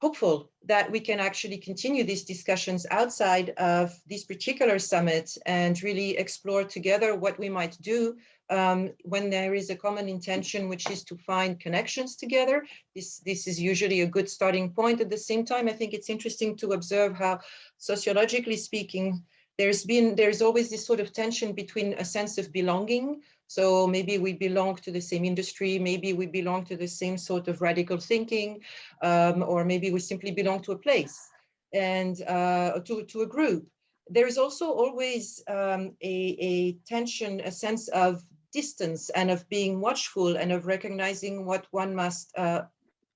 hopeful that we can actually continue these discussions outside of this particular summit and really explore together what we might do when there is a common intention, which is to find connections together. This is usually a good starting point. At the same time, I think it's interesting to observe how, sociologically speaking, there's always this sort of tension between a sense of belonging. So maybe we belong to the same industry, maybe we belong to the same sort of radical thinking, or maybe we simply belong to a place and to a group. There is also always a tension, a sense of distance and of being watchful and of recognizing what one must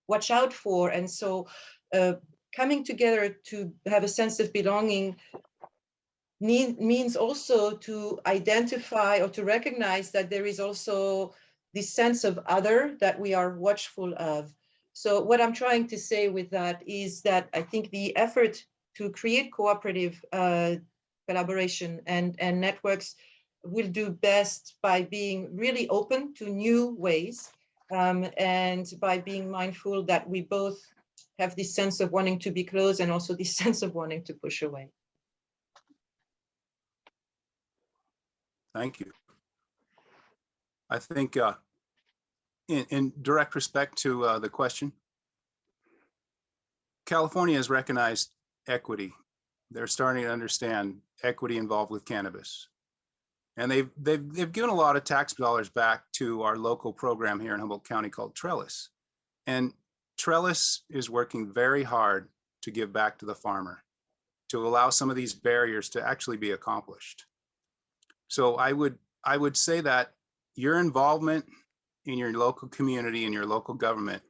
watch out for. And so coming together to have a sense of belonging means also to identify or to recognize that there is also this sense of other that we are watchful of. So what I'm trying to say with that is that I think the effort to create cooperative collaboration and networks will do best by being really open to new ways, and by being mindful that we both have this sense of wanting to be close and also this sense of wanting to push away. Thank you. I think in direct respect to the question, California has recognized equity. They're starting to understand equity involved with cannabis. And they've given a lot of tax dollars back to our local program here in Humboldt County called Trellis. And Trellis is working very hard to give back to the farmer, to allow some of these barriers to actually be accomplished. So I would say that your involvement in your local community and your local government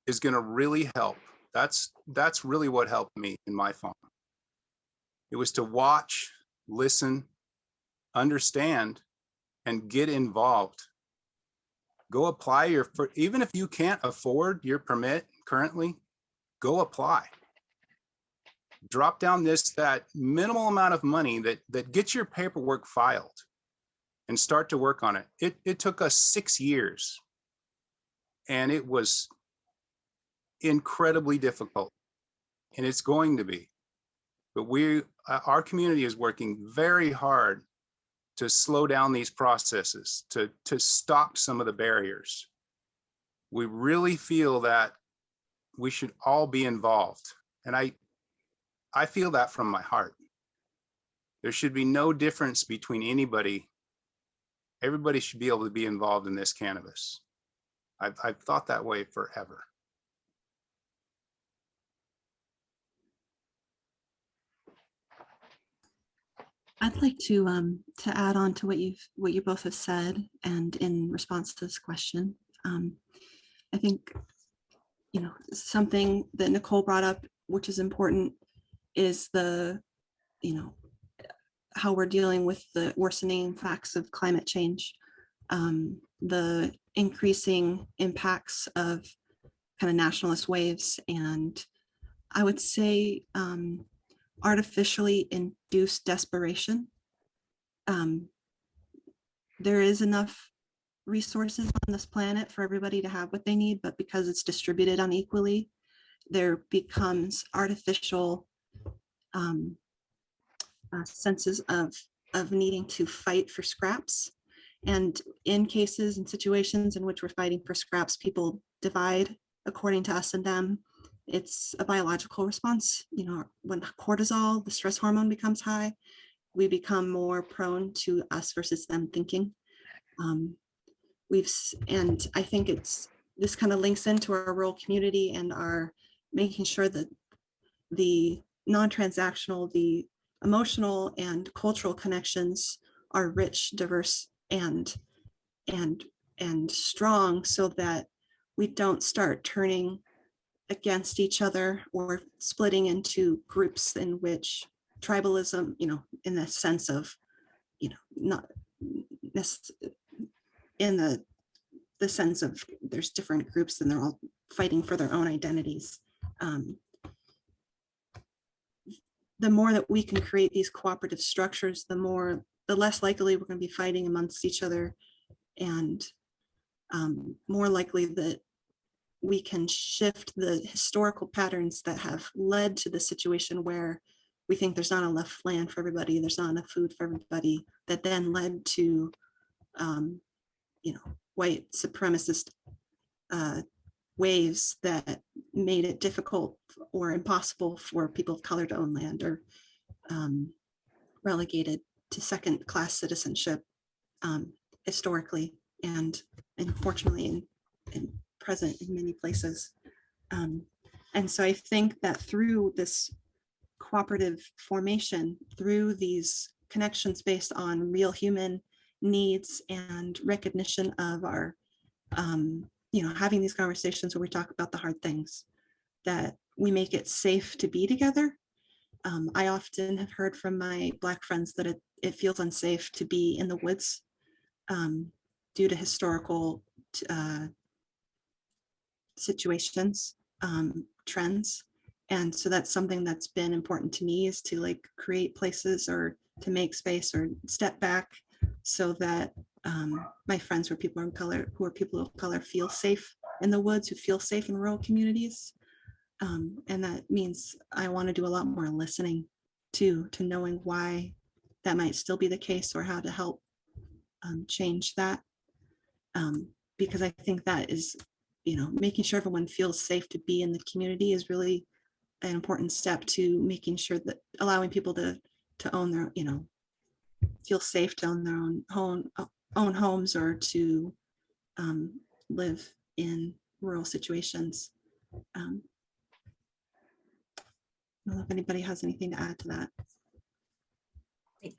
is going to really help. That's really what helped me in my farm. It was to watch, listen, understand, and get involved. Go apply even if you can't afford your permit currently, go apply. Drop down that minimal amount of money that gets your paperwork filed and start to work on it. It took us 6 years, and it was incredibly difficult, and it's going to be. But our community is working very hard to slow down these processes, to stop some of the barriers. We really feel that we should all be involved. And I feel that from my heart. There should be no difference between anybody. Everybody should be able to be involved in this cannabis. I've thought that way forever. I'd like to add on to what you both have said, and in response to this question, I think, something that Nicole brought up, which is important, is how we're dealing with the worsening facts of climate change, the increasing impacts of kind of nationalist waves, and I would say artificially induced desperation. There is enough resources on this planet for everybody to have what they need, but because it's distributed unequally, there becomes artificial senses of needing to fight for scraps. And in cases and situations in which we're fighting for scraps, people divide according to us and them. It's a biological response. When cortisol, the stress hormone, becomes high, we become more prone to us versus them thinking. And I think this kind of links into our rural community and our making sure that the non-transactional, the emotional and cultural connections are rich, diverse, and strong, so that we don't start turning against each other or splitting into groups in which tribalism, in the sense of, not in the sense of there's different groups and they're all fighting for their own identities. The more that we can create these cooperative structures, the less likely we're going to be fighting amongst each other, and more likely that we can shift the historical patterns that have led to the situation where we think there's not enough land for everybody, there's not enough food for everybody, that then led to white supremacist waves that made it difficult or impossible for people of color to own land, or relegated to second-class citizenship historically, and unfortunately in present in many places. And so I think that through this cooperative formation, through these connections based on real human needs and recognition of our, having these conversations where we talk about the hard things, that we make it safe to be together. I often have heard from my Black friends that it feels unsafe to be in the woods due to historical situations, trends. And so that's something that's been important to me, is to create places or to make space or step back so that my friends who are people of color feel safe in the woods, who feel safe in rural communities. And that means I want to do a lot more listening to knowing why that might still be the case, or how to help change that. Because I think that is, making sure everyone feels safe to be in the community is really an important step to making sure that allowing people to own their, feel safe to own their own homes, or to live in rural situations. I don't know if anybody has anything to add to that.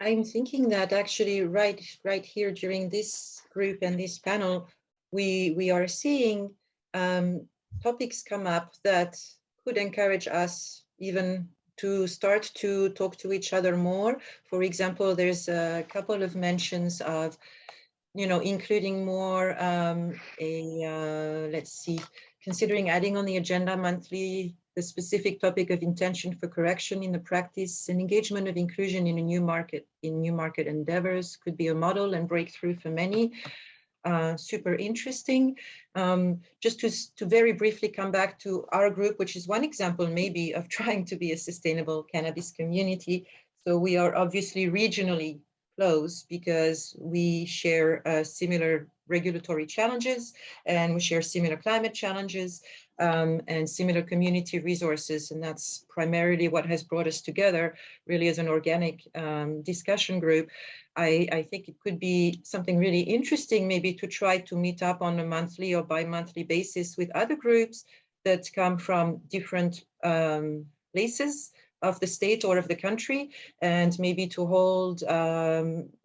I'm thinking that actually right here during this group and this panel, we are seeing topics come up that could encourage us even to start to talk to each other more. For example, there's a couple of mentions of, including more let's see, considering adding on the agenda monthly the specific topic of intention for correction in the practice and engagement of inclusion in new market endeavors could be a model and breakthrough for many. Super interesting. Just to very briefly come back to our group, which is one example maybe of trying to be a sustainable cannabis community. So we are obviously regionally close because we share similar regulatory challenges, and we share similar climate challenges, and similar community resources. And that's primarily what has brought us together, really, as an organic discussion group. I think it could be something really interesting maybe to try to meet up on a monthly or bi-monthly basis with other groups that come from different places of the state or of the country, and maybe to hold,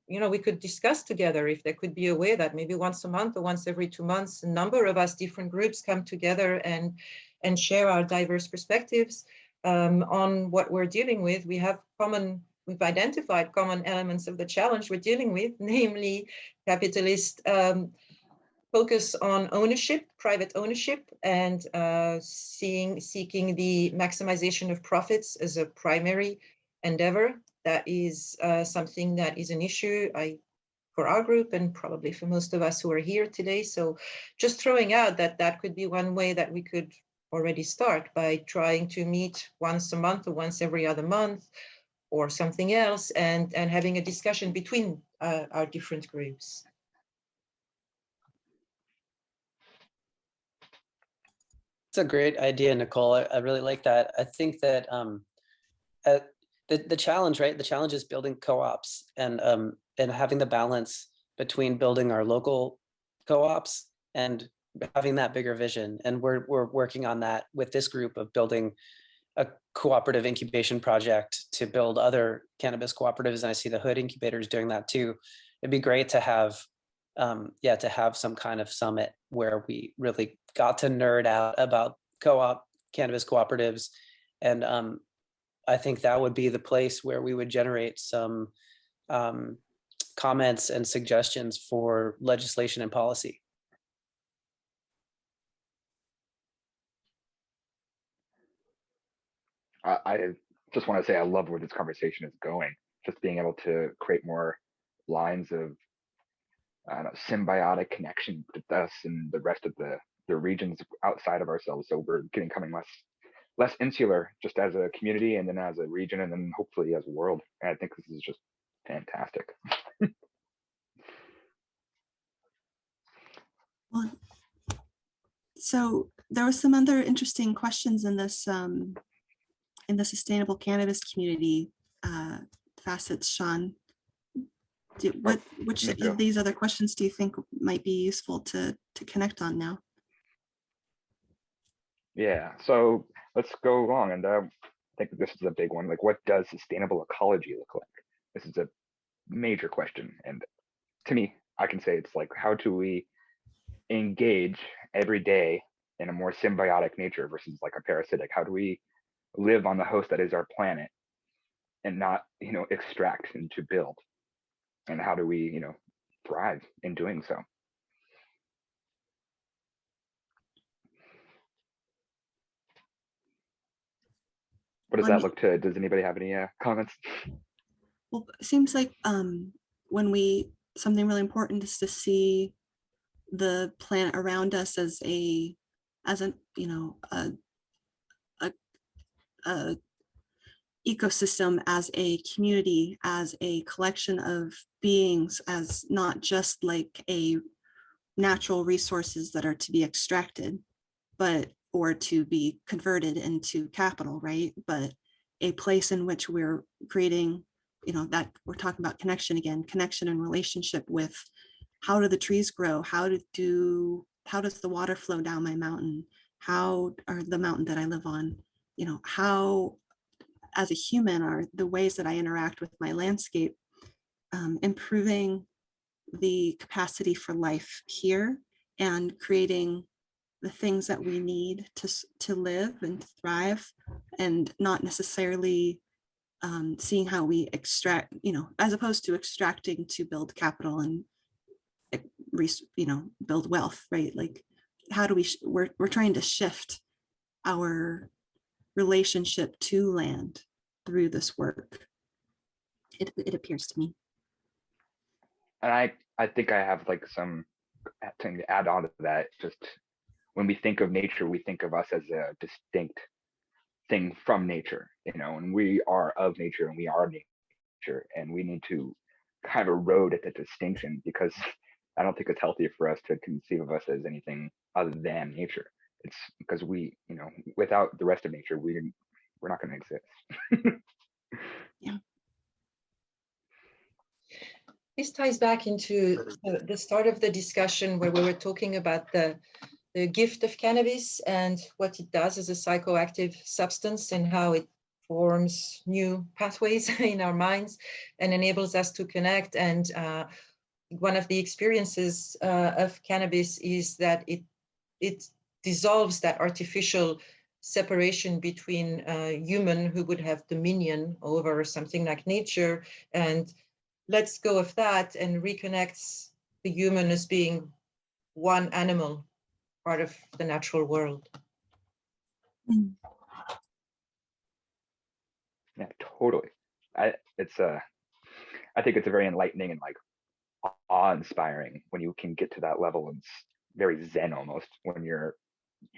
we could discuss together if there could be a way that maybe once a month or once every 2 months, a number of us, different groups, come together and share our diverse perspectives on what we're dealing with. We've identified common elements of the challenge we're dealing with, namely capitalist focus on ownership, private ownership, and seeking the maximization of profits as a primary endeavor. That is something that is an issue for our group and probably for most of us who are here today. So just throwing out that could be one way that we could already start, by trying to meet once a month or once every other month or something else, and having a discussion between our different groups. It's a great idea, Nicole. I really like that. I think that the challenge, right? The challenge is building co-ops and having the balance between building our local co-ops and having that bigger vision. And we're working on that with this group of building a cooperative incubation project to build other cannabis cooperatives. And I see the Hood incubators doing that too. It'd be great to have, to have some kind of summit where we really got to nerd out about co-op cannabis cooperatives. And I think that would be the place where we would generate some comments and suggestions for legislation and policy. I just want to say I love where this conversation is going. Just being able to create more lines of I don't know, symbiotic connection with us and the rest of the regions outside of ourselves. So we're becoming less insular, just as a community, and then as a region, and then hopefully as a world. And I think this is just fantastic. Well, so there was some other interesting questions in this in the sustainable cannabis community facets, Shawn. Which of these other questions do you think might be useful to connect on now? Yeah, so let's go along, and I think this is a big one. Like, what does sustainable ecology look like? This is a major question, and to me, I can say it's like, how do we engage every day in a more symbiotic nature versus like a parasitic? How do we live on the host that is our planet and not, extract and to build? And how do we, thrive in doing so? What does that look to? Does anybody have any comments? Well, it seems like when something really important is to see the planet around us as a ecosystem, as a community, as a collection of beings, as not just like a natural resources that are to be extracted, or to be converted into capital, right? But a place in which we're creating, that we're talking about connection again, connection and relationship with how do the trees grow? How does the water flow down my mountain? Or the mountain that I live on? How, as a human, are the ways that I interact with my landscape improving the capacity for life here and creating the things that we need to live and thrive, and not necessarily seeing how we extract, as opposed to extracting to build capital and build wealth, right? Like, how do we're trying to shift our relationship to land through this work. It appears to me. And I think I have like something to add on to that. Just when we think of nature, we think of us as a distinct thing from nature, and we are of nature and we are nature, and we need to kind of erode at the distinction, because I don't think it's healthy for us to conceive of us as anything other than nature. It's because we, without the rest of nature, we're not going to exist. Yeah. This ties back into the start of the discussion where we were talking about the gift of cannabis and what it does as a psychoactive substance and how it forms new pathways in our minds and enables us to connect. And one of the experiences of cannabis is that it dissolves that artificial separation between a human who would have dominion over something like nature, and lets go of that and reconnects the human as being one animal, part of the natural world. Yeah, totally. I think it's a very enlightening and like awe-inspiring when you can get to that level. And it's very zen almost when you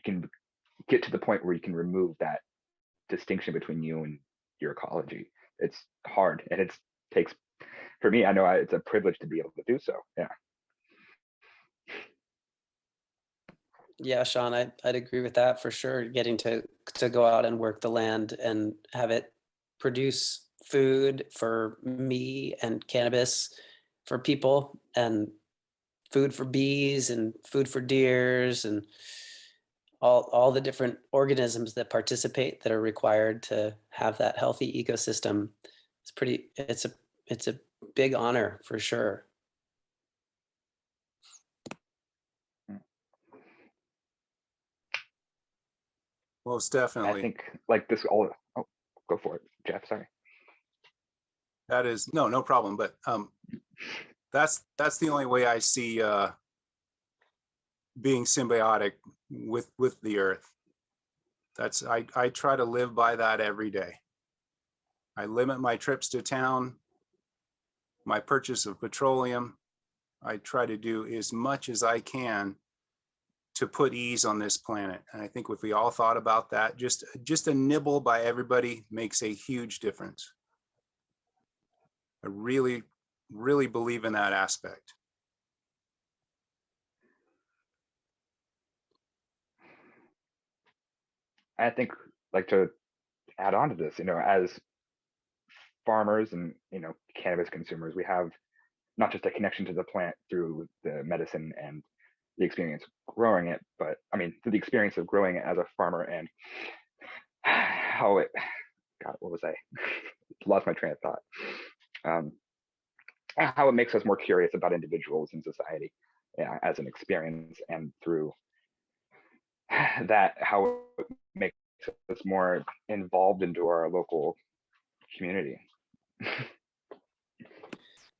can get to the point where you can remove that distinction between you and your ecology. It's hard, and it takes, for me, I know it's a privilege to be able to do so. Yeah. Yeah, Shawn, I'd agree with that for sure. Getting to go out and work the land and have it produce food for me and cannabis for people, and food for bees and food for deers and all the different organisms that participate that are required to have that healthy ecosystem. It's a big honor for sure. Most I definitely. think like this all, oh, go for it, Geoff, sorry. That is, no problem. But that's the only way I see being symbiotic with the earth. That's, I try to live by that every day. I limit my trips to town, my purchase of petroleum. I try to do as much as I can to put ease on this planet. And I think if we all thought about that, just a nibble by everybody makes a huge difference. I really, really believe in that aspect. I think, like, to add on to this, you know, as farmers and, you know, cannabis consumers, we have not just a connection to the plant through the medicine and the experience of growing it, but I mean, through the experience of growing it as a farmer and how it, God, what was I? Lost my train of thought. How it makes us more curious about individuals in society, yeah, as an experience, and through that, how it makes us more involved into our local community.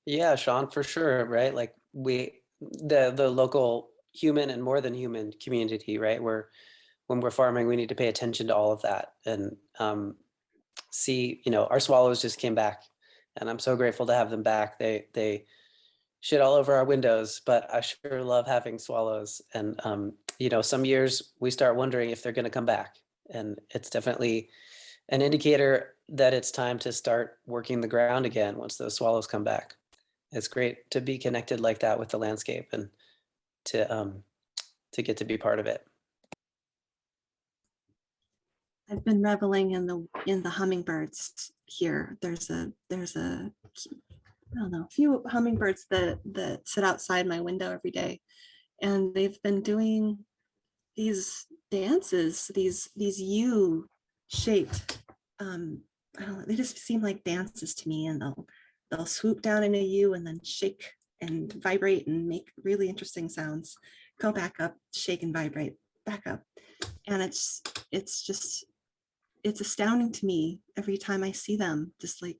Yeah, Shawn, for sure, right? Like the local human and more than human community, right? When we're farming, we need to pay attention to all of that and see, you know, our swallows just came back, and I'm so grateful to have them back. They shit all over our windows, but I sure love having swallows. And you know, some years we start wondering if they're going to come back, and it's definitely an indicator that it's time to start working the ground again once those swallows come back. It's great to be connected like that with the landscape and to get to be part of it. I've been reveling in the hummingbirds here. There's a I don't know, a few hummingbirds that sit outside my window every day, and they've been doing these dances, these U-shaped. I don't know, they just seem like dances to me, and they'll swoop down in a U and then shake and vibrate and make really interesting sounds. Go back up, shake and vibrate, back up, and it's astounding to me every time I see them. Just like,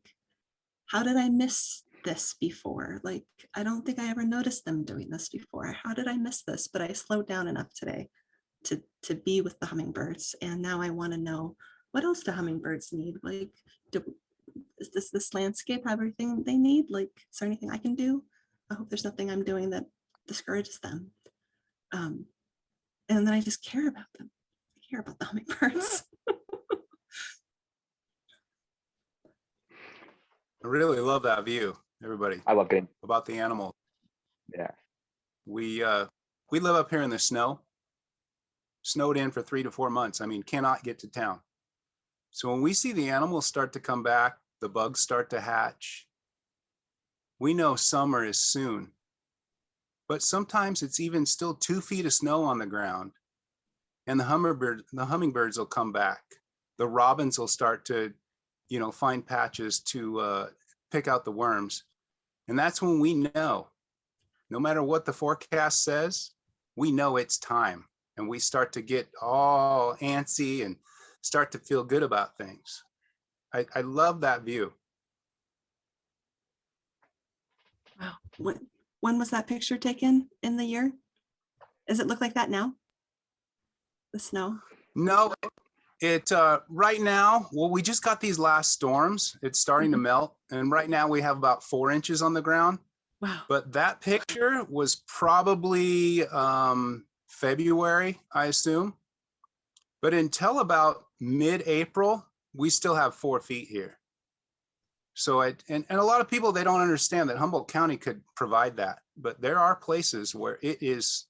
how did I miss this before? Like, I don't think I ever noticed them doing this before. How did I miss this? But I slowed down enough today to be with the hummingbirds. And now I want to know, what else do hummingbirds need? Like, is this landscape have everything they need? Like, is there anything I can do? I hope there's nothing I'm doing that discourages them. And then I just care about them. I care about the hummingbirds. I really love that view, everybody. I love getting About the animal. Yeah. We live up here in the snow. Snowed in for 3 to 4 months. I mean, cannot get to town. So when we see the animals start to come back, the bugs start to hatch, we know summer is soon. But sometimes it's even still 2 feet of snow on the ground, and the hummingbirds will come back. The robins will start to, you know, find patches to pick out the worms. And that's when we know, no matter what the forecast says, we know it's time. And we start to get all antsy and start to feel good about things. I love that view. Wow. When was that picture taken in the year? Does it look like that now? The snow? No, it right now, well, we just got these last storms. It's starting to melt. And right now we have about 4 inches on the ground. Wow. But that picture was probably February, I assume. But until about mid-April, we still have 4 feet here. So and a lot of people, they don't understand that Humboldt County could provide that, but there are places where it is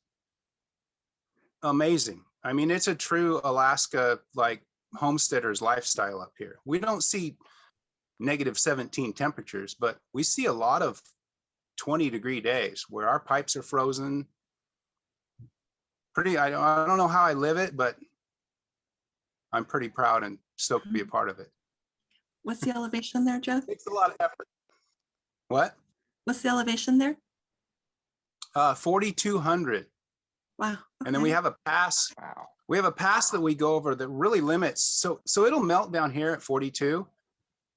amazing. I mean, it's a true Alaska, like, homesteader's lifestyle up here. We don't see -17 temperatures, but we see a lot of 20-degree days where our pipes are frozen. I don't know how I live it, but I'm pretty proud and stoked to be a part of it. What's the elevation there, Geoff? Takes a lot of effort. What? What's the elevation there? 4,200. Wow. Okay. And then we have a pass. Wow. We have a pass that we go over that really limits. So it'll melt down here at 42,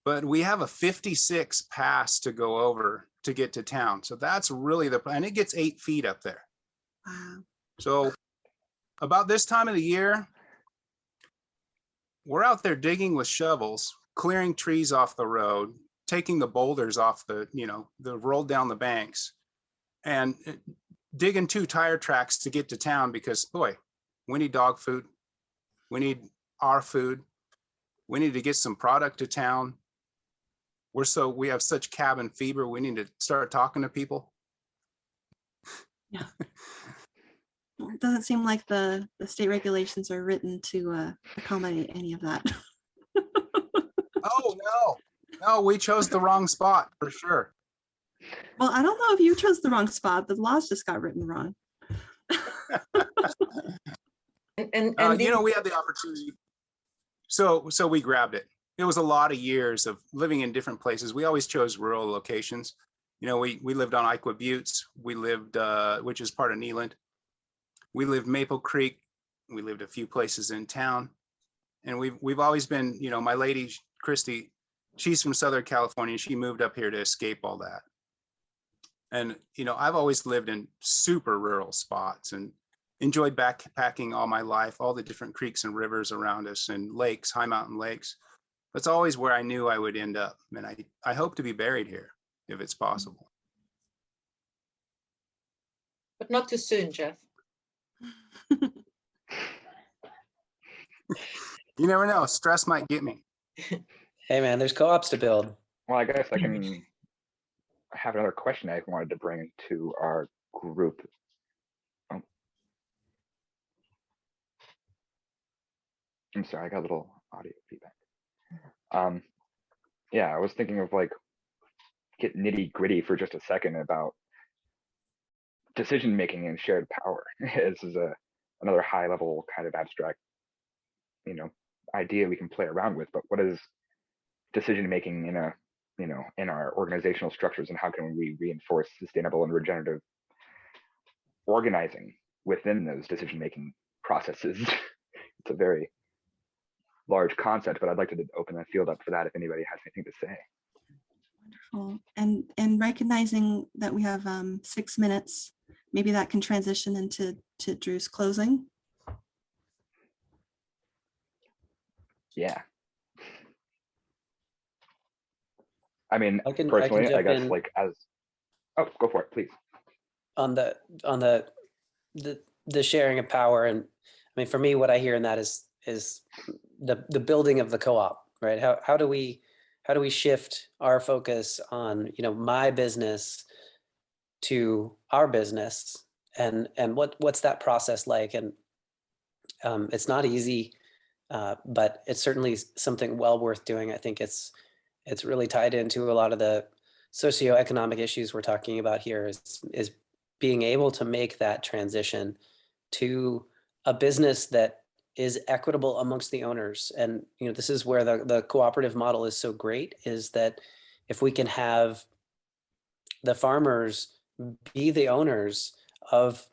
but we have a 56 pass to go over to get to town. So that's really and it gets 8 feet up there. Wow. So about this time of the year, we're out there digging with shovels, clearing trees off the road, taking the boulders off the rolled down the banks, and digging 2 tire tracks to get to town because, boy, we need dog food. We need our food. We need to get some product to town. We have such cabin fever. We need to start talking to people. Yeah. Well, it doesn't seem like the state regulations are written to accommodate any of that. Oh, no, we chose the wrong spot for sure. Well, I don't know if you chose the wrong spot. The laws just got written wrong. We had the opportunity. So we grabbed it. It was a lot of years of living in different places. We always chose rural locations. We lived on Iqua Buttes. We lived, which is part of Neeland. We lived Maple Creek. We lived a few places in town. And we've always been, my lady, Christy, she's from Southern California. She moved up here to escape all that. And, I've always lived in super rural spots and enjoyed backpacking all my life, all the different creeks and rivers around us and lakes, high mountain lakes. That's always where I knew I would end up. And I hope to be buried here if it's possible. But not too soon, Geoff. You never know. Stress might get me. Hey, man, there's co-ops to build. Well, I guess I have another question I wanted to bring to our group. Oh. I'm sorry, I got a little audio feedback. Yeah, I was thinking of get nitty gritty for just a second about decision making and shared power. This is another high level kind of abstract, idea we can play around with. But what is decision making in our organizational structures, and how can we reinforce sustainable and regenerative organizing within those decision making processes? It's a very large concept, but I'd like to open the field up for that if anybody has anything to say. Wonderful. And recognizing that we have 6 minutes, maybe that can transition into Drew's closing. Yeah. I mean, I personally, I guess in. Go for it, please. On the sharing of power, and I mean, for me, what I hear in that is the building of the co-op, right? How do we shift our focus on my business to our business, and what's that process like? And it's not easy, but it's certainly something well worth doing. I think it's really tied into a lot of the socioeconomic issues we're talking about here, is being able to make that transition to a business that is equitable amongst the owners. And this is where the cooperative model is so great, is that if we can have the farmers be the owners of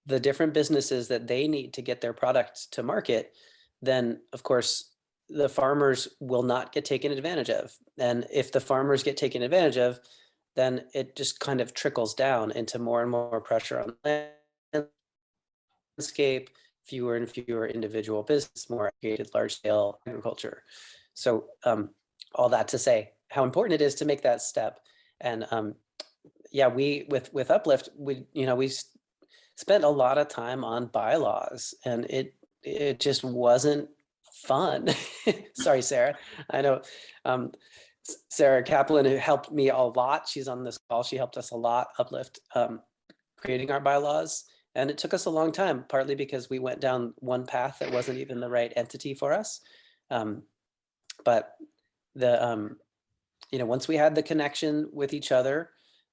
the different businesses that they need to get their product to market, then of course the farmers will not get taken advantage of. And if the farmers get taken advantage of, then it just kind of trickles down into more and more pressure on the landscape, fewer and fewer individual business, more aggregated large scale agriculture. So all that to say how important it is to make that step. And we with Uplift, we spent a lot of time on bylaws, and it just wasn't fun. Sorry, Sarah. I know Sarah Kaplan, who helped me a lot. She's on this call. She helped us a lot, Uplift, creating our bylaws. And it took us a long time, partly because we went down one path that wasn't even the right entity for us. But once we had the connection with each other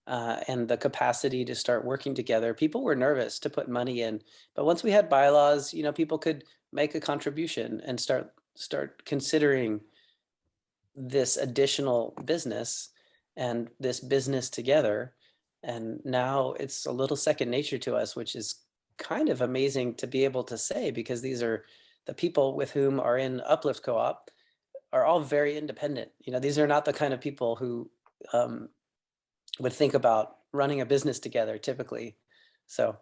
and the capacity to start working together, people were nervous to put money in. But once we had bylaws, people could make a contribution and start considering this additional business and this business together. And now it's a little second nature to us, which is kind of amazing to be able to say, because these are the people with whom are in Uplift Co-op are all very independent. These are not the kind of people who would think about running a business together typically. So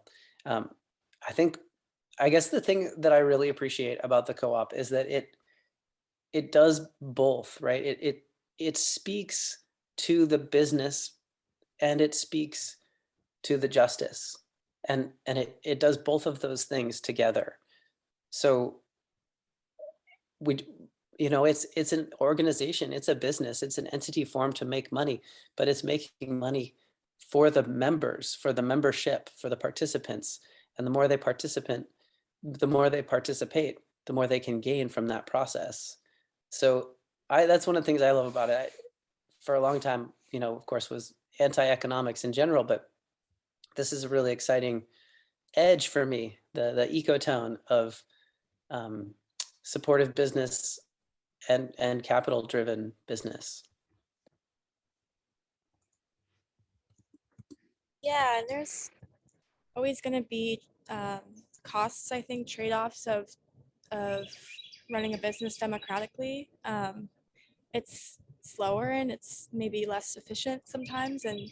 I guess the thing that I really appreciate about the co-op is that it does both, right? It speaks to the business and it speaks to the justice, and it does both of those things together. So it's an organization, it's a business, it's an entity formed to make money, but it's making money for the members, for the membership, for the participants. And the more they participate, the more they can gain from that process. So that's one of the things I love about it. For a long time, of course, was anti-economics in general, but this is a really exciting edge for me, the ecotone of supportive business and capital-driven business. Yeah, and there's always going to be costs, I think, trade-offs of running a business democratically. It's slower and it's maybe less efficient sometimes, and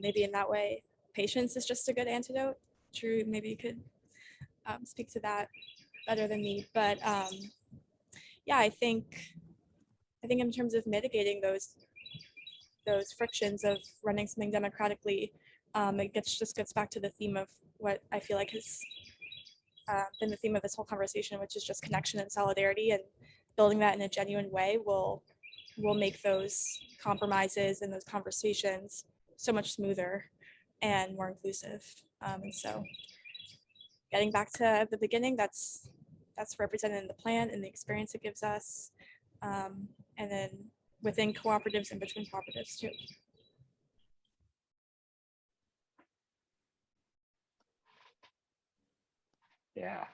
maybe in that way, patience is just a good antidote. True, maybe you could speak to that better than me, but yeah, I think in terms of mitigating those frictions of running something democratically, it just gets back to the theme of what I feel like has been the theme of this whole conversation, which is just connection and solidarity, and building that in a genuine way will make those compromises and those conversations so much smoother and more inclusive. And so getting back to the beginning, that's represented in the plan and the experience it gives us, and then within cooperatives and between cooperatives too. Yeah,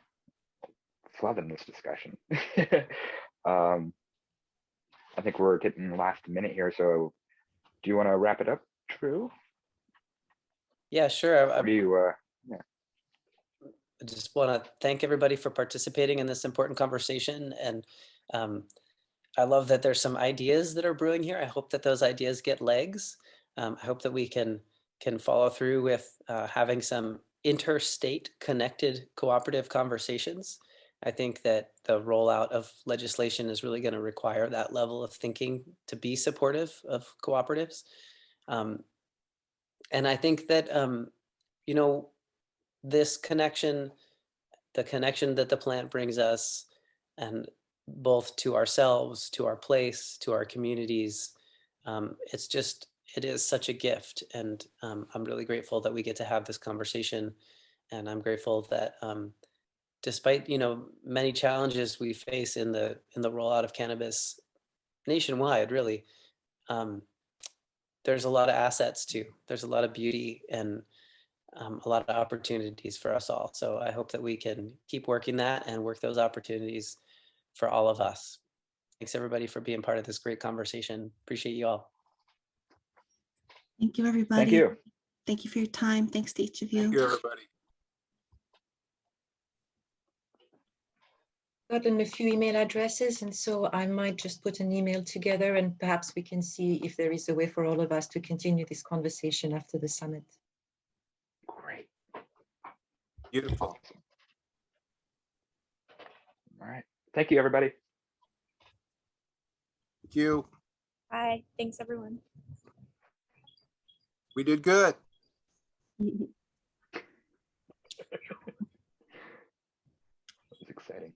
it's loving this discussion. I think we're getting the last minute here, so do you want to wrap it up, Drew? Yeah, sure. Or do you, yeah. I just want to thank everybody for participating in this important conversation. And I love that there's some ideas that are brewing here. I hope that those ideas get legs. I hope that we can follow through with having some interstate connected cooperative conversations. I think that the rollout of legislation is really going to require that level of thinking to be supportive of cooperatives. And I think that, this connection, the connection that the plant brings us, and both to ourselves, to our place, to our communities, it is such a gift. And I'm really grateful that we get to have this conversation. And I'm grateful that despite, many challenges we face in the rollout of cannabis nationwide, really, there's a lot of assets too. There's a lot of beauty and a lot of opportunities for us all. So I hope that we can keep working that and work those opportunities for all of us. Thanks everybody for being part of this great conversation. Appreciate you all. Thank you, everybody. Thank you. Thank you for your time. Thanks to each of you. Thank you, everybody. Gotten a few email addresses, and so I might just put an email together and perhaps we can see if there is a way for all of us to continue this conversation after the summit. Great. Beautiful. Awesome. All right. Thank you, everybody. Thank you. Bye. Thanks, everyone. We did good. That was exciting.